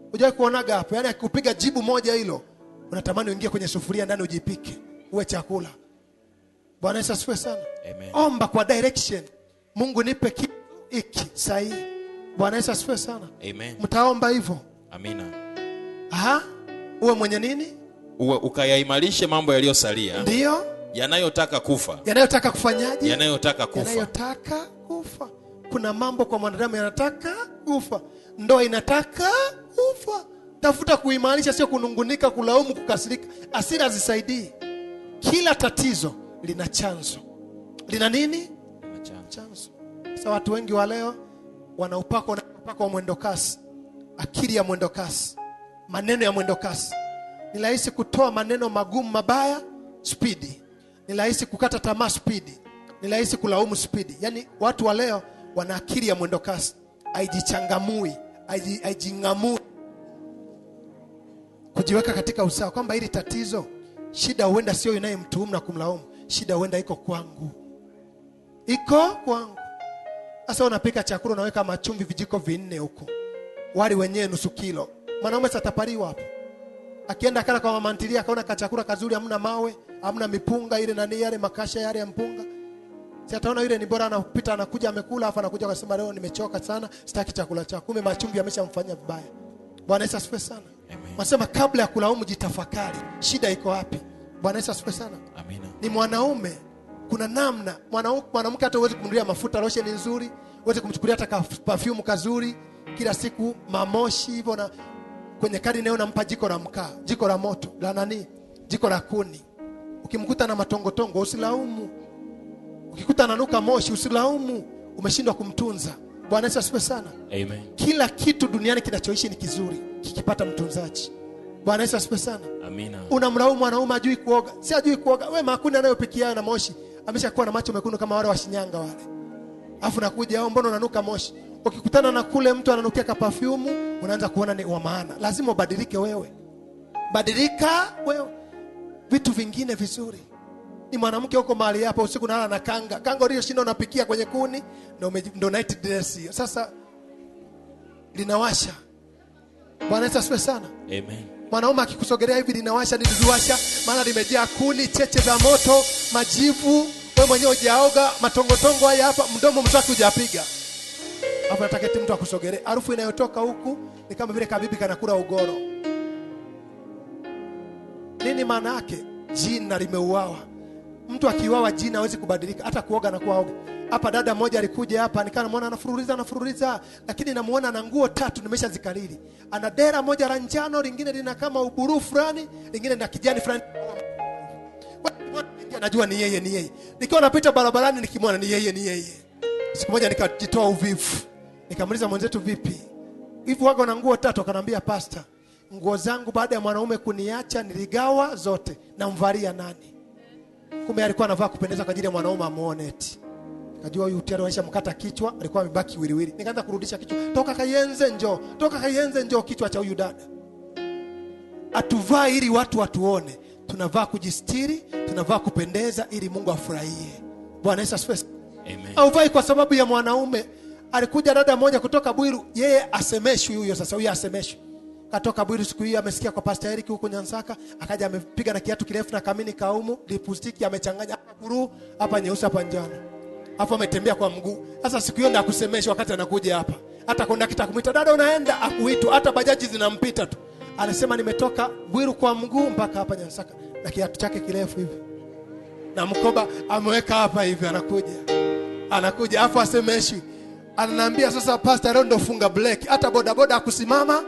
Unajua kuonaga hapo, yani akikupiga jibu moja hilo, unatamani uingie kwenye sufuria ndani ujipike, uwe chakula. Bwana Yesu asifiwe sana. Amen. Omba kwa direction. Mungu nipe kitu hiki sahihi. Bwana Yesu asifiwe sana. Amen. Mtaomba hivyo. Amina. Uwe mwenye nini? Uwe ukayaimarishe mambo yaliyosalia. Ndio. Yanayotaka kufa. Yanayotaka kufanyaje? Yanayotaka kufa. Yanayotaka kufa. Kuna mambo kwa mwanadamu yanataka kufa. Ndoa inataka kufa. Tafuta kuimarisha, sio kunungunika, kulaumu, kukasirika. Hasira zisaidii. Kila tatizo lina chanzo. Lina nini? Lina chanzo. Sasa watu wengi wa leo wana upako wa mwendo kasi. Akili ya mwendo kasi. Maneno ya mwendo kasi. Ni rahisi kutoa maneno magumu mabaya, speedi. Ni rahisi kukata tamaa, speedi. Ni rahisi kulaumu, speedi. Yaani watu wa leo wana akili ya mwendo kasi. Haijichangamui, haijingamui. Kujiweka katika usawa kwamba hili tatizo, shida huenda sio inayemtuhumu na kumlaumu. Shida huenda iko kwangu. Iko kwangu. Sasa unapika chakula, unaweka machumvi vijiko 4 huko. Wali wenyewe nusu kilo. Mwanaume satapariwa hapo. Akienda kala kwa mama ntilia, akaona kachakula kazuri, hamna mawe, hamna mipunga ile nani yale makasha yale ya mpunga. Si ataona yule ni bora, anapita anakuja amekula, afa anakuja akasema leo nimechoka sana, sitaki chakula chako. Kumbe machumvi yameshamfanyia vibaya. Bwana Yesu asifiwe sana. Nasema kabla ya kulaumu jitafakari, shida iko wapi? Bwana Yesu asifiwe sana. Amina. Ni mwanaume, kuna namna mwanamke hata uweze kumnunulia mafuta lotion nzuri, uweze kumchukulia hata perfume kazuri kila siku, mamoshi hivyo, na kwenye kadi nayo nampa jiko la mkaa, jiko la moto, la nani? Jiko la kuni. Ukimkuta na matongotongo usilaumu. Ukikuta ananuka moshi usilaumu, umeshindwa kumtunza. Bwana Yesu asifiwe sana. Amen. Kila kitu duniani kinachoishi ni kizuri kikipata mtunzaji. Bwana Yesu asifiwe sana. Amina. Unamlaumu mwanaume ajui kuoga. Si ajui kuoga. Wewe makuni anayopikia na moshi, ameshakuwa na macho mekundu kama wale wa Shinyanga wale. Alafu nakuja hao, mbona unanuka moshi? Ukikutana na kule mtu ananukia ka perfume, unaanza kuona ni wa maana. Lazima ubadilike wewe. Badilika wewe. Vitu vingine vizuri. Ni mwanamke huko mahali hapa usiku nalala na kanga. Kanga ile shinda unapikia kwenye kuni, ndio night dress hiyo. Sasa linawasha. Bwana Yesu asifiwe sana. Amen. Mwanaume akikusogelea hivi linawasha, niliwasha, maana limejaa kuni, cheche za moto, majivu, wewe mwenyewe hujaoga, matongotongo haya hapa, mdomo mswaki hujapiga. Hapo nataka eti mtu akusogelee. Harufu inayotoka huku ni kama vile kabibi kanakula ugoro. Nini maana yake? Jina limeuawa. Mtu akiuawa jina hawezi kubadilika, hata kuoga na kuoga. Hapa dada mmoja alikuja hapa, nikamwona anafuruliza, lakini namuona ana nguo 3 nimeshazikalili. Ana dera moja la njano, lingine lina kama uburu fulani, lingine na kijani fulani. Najua ni yeye. Nikiwa napita barabarani nikimwona ni yeye. Siku moja nikajitoa uvivu. Nikamuuliza mwenzetu, vipi? Hivi wako na nguo 3? Akanambia, pastor, nguo zangu baada ya mwanaume kuniacha niligawa zote, namvalia nani? Kumbe alikuwa anavaa kupendeza kwa ajili ya mwanaume amuone eti. Kajua huyu tayari waisha mkata kichwa, alikuwa amebaki wiliwili. Nikaanza kurudisha kichwa. Toka Kayenze njoo kichwa cha huyu dada. Atuvaa ili watu watuone. Tunavaa kujistiri, tunavaa kupendeza ili Mungu afurahie. Bwana Yesu asifiwe. Amen. Hauvai kwa sababu ya mwanaume. Alikuja dada mmoja kutoka Bwiru, yeye asemeshwi huyo sasa, huyo asemeshwi. Katoka Bwiru siku hiyo amesikia kwa Pastor Eric huko Nyansaka, akaja amepiga na kiatu kirefu na kamini kaumu, lipstick amechanganya hapa kuru, hapa nyeusi hapa njano. Hapo ametembea kwa mguu. Sasa siku hiyo ndio akusemeshwa wakati anakuja hapa. Hata kondakta kumwita dada unaenda akuitwa, hata bajaji zinampita tu. Anasema nimetoka Bwiru kwa mguu mpaka hapa Nyansaka na kiatu chake kirefu hivi. Na mkoba ameweka hapa hivi anakuja hapo asemeshwi. Ananiambia sasa Pastor leo ndo funga black, hata bodaboda akusimama.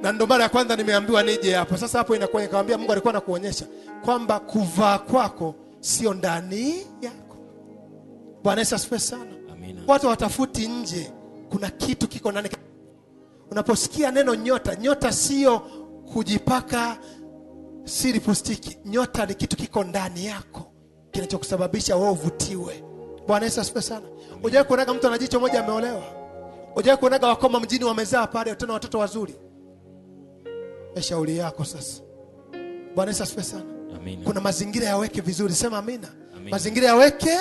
Na ndo mara ya kwanza nimeambiwa nije hapa. Sasa hapo inakuwa nikamwambia Mungu alikuwa anakuonyesha kwamba kuvaa kwako sio ndani yako. Bwana Yesu asifiwe sana. Amina. Watu watafuti nje, kuna kitu kiko ndani. Unaposikia neno nyota, nyota sio kujipaka siri pustiki. Nyota ni kitu kiko ndani yako kinachokusababisha wewe uvutiwe. Bwana Yesu asifiwe sana. Unajua kuonaga mtu ana jicho moja ameolewa? Unajua kuonaga wakoma mjini wamezaa pale tena watoto wazuri? Shauri yako sasa. Bwana Yesu asifiwe sana. Amina. Kuna mazingira yaweke vizuri, sema amina. Amina. Mazingira yaweke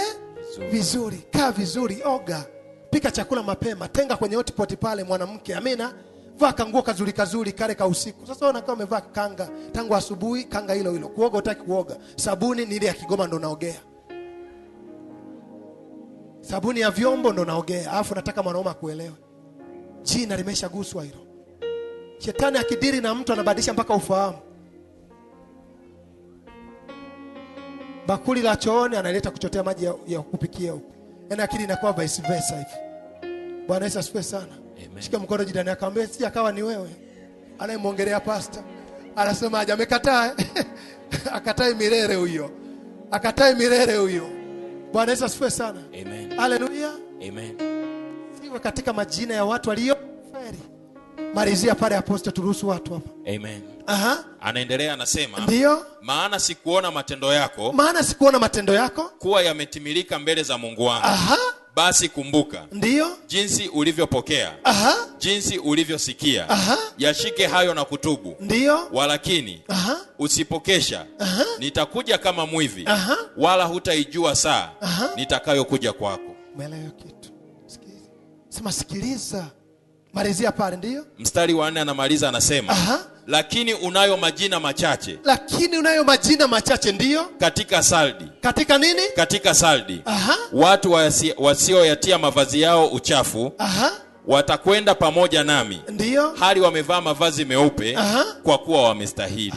vizuri. Kaa vizuri, oga. Pika chakula mapema, tenga kwenye hotpot pale mwanamke. Amina. Vaa kanguo kazuri kale ka usiku. Sasa unakaa umevaa kanga tangu asubuhi, kanga hilo. Kuoga utaki kuoga. Sabuni ni ile ya Kigoma ndo naogea. Sabuni ya vyombo ndo naogea. Alafu nataka mwanaume akuelewe. Jina limeshaguswa hilo. Shetani akidiri na mtu anabadilisha mpaka ufahamu. Bakuli la chooni analeta kuchotea maji ya kupikia huko. Yaani akili inakuwa vice versa hivi. Bwana Yesu asifiwe sana. Amen. Shika mkono jirani akamwambia si akawa ni wewe. Anayemuongelea pastor. Anasema aje amekataa. Akatai milele huyo. Akatai milele huyo. Bwana Yesu asifiwe sana. Amen. Haleluya. Amen. Siwe katika majina ya watu walio feri. Marizia pale apostle turuhusu watu hapa. Amen. Aha. Anaendelea anasema, Ndio. maana sikuona matendo yako kuwa yametimilika mbele za Mungu wangu. Aha. Basi kumbuka. Ndio. Jinsi ulivyopokea. Aha. Jinsi ulivyosikia. Aha. Yashike hayo na kutubu. Ndio. Walakini usipokesha. Aha. Nitakuja kama mwivi. Aha. Wala hutaijua saa. Aha. Nitakayokuja kwako. Umeelewa kitu? Sikiliza. Sema sikiliza. Marizia pale ndio. Mstari wa 4 anamaliza anasema, Aha. Lakini unayo majina machache ndio. katika Sardi. Katika nini? Katika Sardi. Aha. Watu wasioyatia mavazi yao uchafu. Aha. Watakwenda pamoja nami. Ndio. Hali wamevaa mavazi meupe. Aha. Kwa kuwa wamestahili.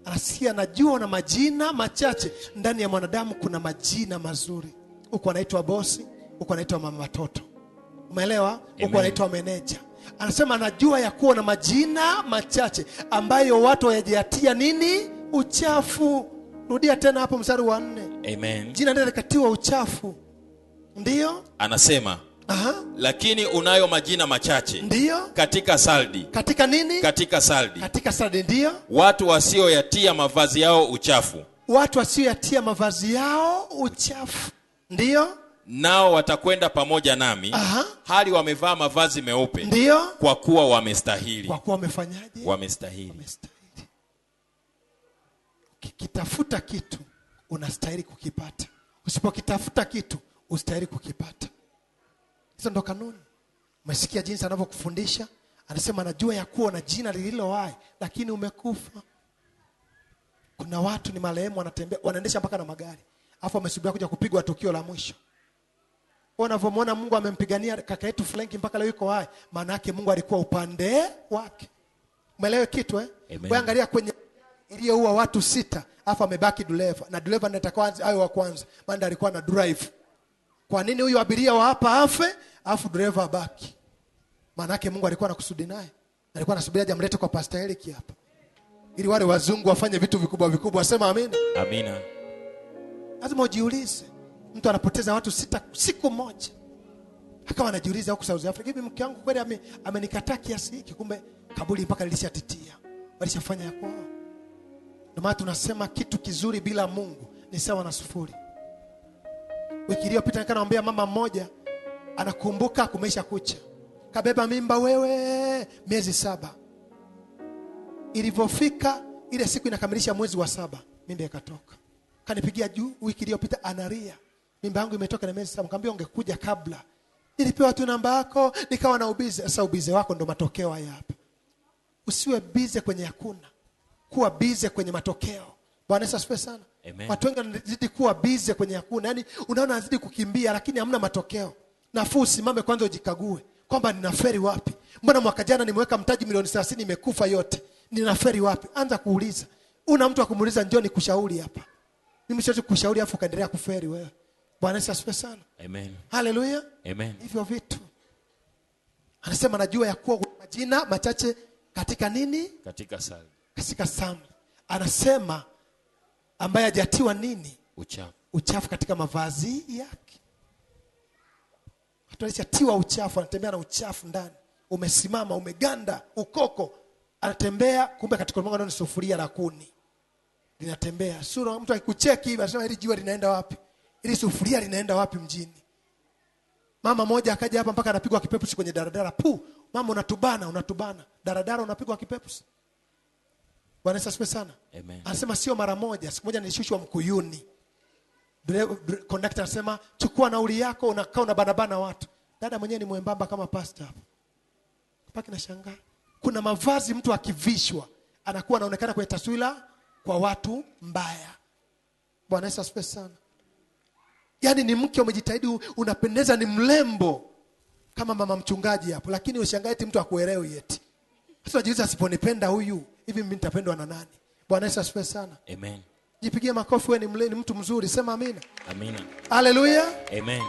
Anasikia najua na majina machache. Ndani ya mwanadamu kuna majina mazuri. Huko anaitwa bosi, huko anaitwa mama watoto. Umeelewa? Huko anaitwa meneja. Anasema anajua ya kuwa na majina machache ambayo watu wayajiatia nini? Uchafu. Rudia tena hapo mstari wa 4. Amen. Jina ndio likatiwa uchafu. Ndio? Anasema, aha, lakini unayo majina machache. Ndio? Katika Sardi. Katika nini? Katika Sardi. Katika Sardi ndio? Watu wasioyatia mavazi yao uchafu. Watu wasioyatia mavazi yao uchafu. Ndio? Nao watakwenda pamoja nami. Aha. Hali wamevaa mavazi meupe. Ndio? Kwa kuwa wamestahili. Kwa kuwa wamefanyaje? Wamestahili. Ukitafuta kitu unastahili kukipata. Usipokitafuta kitu ustahili kukipata. Hizo ndo kanuni. Umesikia jinsi anavyokufundisha? Anasema anajua ya kuwa na jina lililo hai lakini umekufa. Kuna watu ni marehemu wanatembea, wanaendesha mpaka na magari. Alafu wamesubiri kuja kupigwa tukio la mwisho. Unavyomuona Mungu amempigania kaka yetu Frank mpaka leo yuko hai, maana yake Mungu alikuwa upande wake. Umeelewa kitu eh? Wewe angalia kwenye iliyoua watu 6, alafu amebaki dereva. Na dereva ndiye atakaanza ayo wa kwanza, maana alikuwa na drive. Kwa nini huyu abiria wa hapa afe, alafu dereva abaki? Maana yake Mungu alikuwa anakusudi naye. Alikuwa anasubiria jamlete kwa Pastor Eric hapa. Ili wale wazungu wafanye vitu vikubwa vikubwa, sema amina. Amina. Lazima ujiulize. Mtu anapoteza watu 6 siku moja. Akawa anajiuliza huko South Africa, hivi mke wangu kweli amenikataa kiasi hiki? Kumbe kaburi mpaka lilishatitia. Walishafanya ya kwao. Ndio maana tunasema kitu kizuri bila Mungu ni sawa na sufuri. Wiki iliyopita nikamwambia mama mmoja anakumbuka kumesha kucha. Kabeba mimba wewe miezi 7. Ilivofika ile siku inakamilisha mwezi wa 7, mimba ikatoka. Kanipigia juu wiki iliyopita analia. mimba yangu imetoka na miezi 7. Nikamwambia ungekuja kabla. Nilipewa tu namba yako, nikawa na ubize. Sasa ubize wako ndo matokeo haya hapa. Usiwe bize kwenye hakuna. Kuwa bize kwenye matokeo. Bwana Yesu asifiwe sana. Amen. Watu wengi wanazidi kuwa bize kwenye hakuna. Yaani unaona anazidi kukimbia lakini hamna matokeo. Nafuu usimame kwanza ujikague kwamba ninaferi wapi? Mbona mwaka jana nimeweka mtaji milioni 30 imekufa yote? Ninaferi wapi? Anza kuuliza. Una mtu akumuuliza njoo nikushauri hapa. Mimi siwezi kukushauri afu kaendelea kuferi wewe. Bwana Yesu asifiwe sana. Amen. Hallelujah. Amen. Hivyo vitu. Anasema najua ya kuwa majina machache katika nini? Katika sala. Katika Psalm. Anasema ambaye hajatiwa nini? Uchafu. Uchafu katika mavazi yake. Watu walishatiwa uchafu, anatembea na uchafu ndani. Umesimama, umeganda, ukoko. Anatembea kumbe katika ulimwengu ni sufuria la kuni. Linatembea. Sura mtu akikucheki hivi anasema hili jiwe linaenda wapi? Hili sufuria linaenda wapi mjini? Mama moja akaja hapa mpaka anapigwa kipepusi kwenye daradara. Mama unatubana. Daradara unapigwa kipepusi. Bwana Yesu asifiwe sana. Amen. Anasema sio mara moja. Siku moja nilishushwa Mkuyuni. Conductor anasema chukua nauli yako unakaa unabana watu. Dada mwenyewe ni mwembamba kama pastor hapo. Mpaka nashangaa. Kuna mavazi mtu akivishwa anakuwa anaonekana kwenye taswira kwa watu mbaya. Bwana Yesu asifiwe sana. Yaani ni mke umejitahidi unapendeza ni mlembo kama mama mchungaji hapo lakini ushangae eti mtu akuelewi eti. Sasa unajiuliza asiponipenda huyu hivi mimi nitapendwa na nani? Bwana Yesu asifiwe sana. Amen. Jipigie makofi wewe ni mtu mzuri. Sema amina. Amina. Hallelujah. Amen.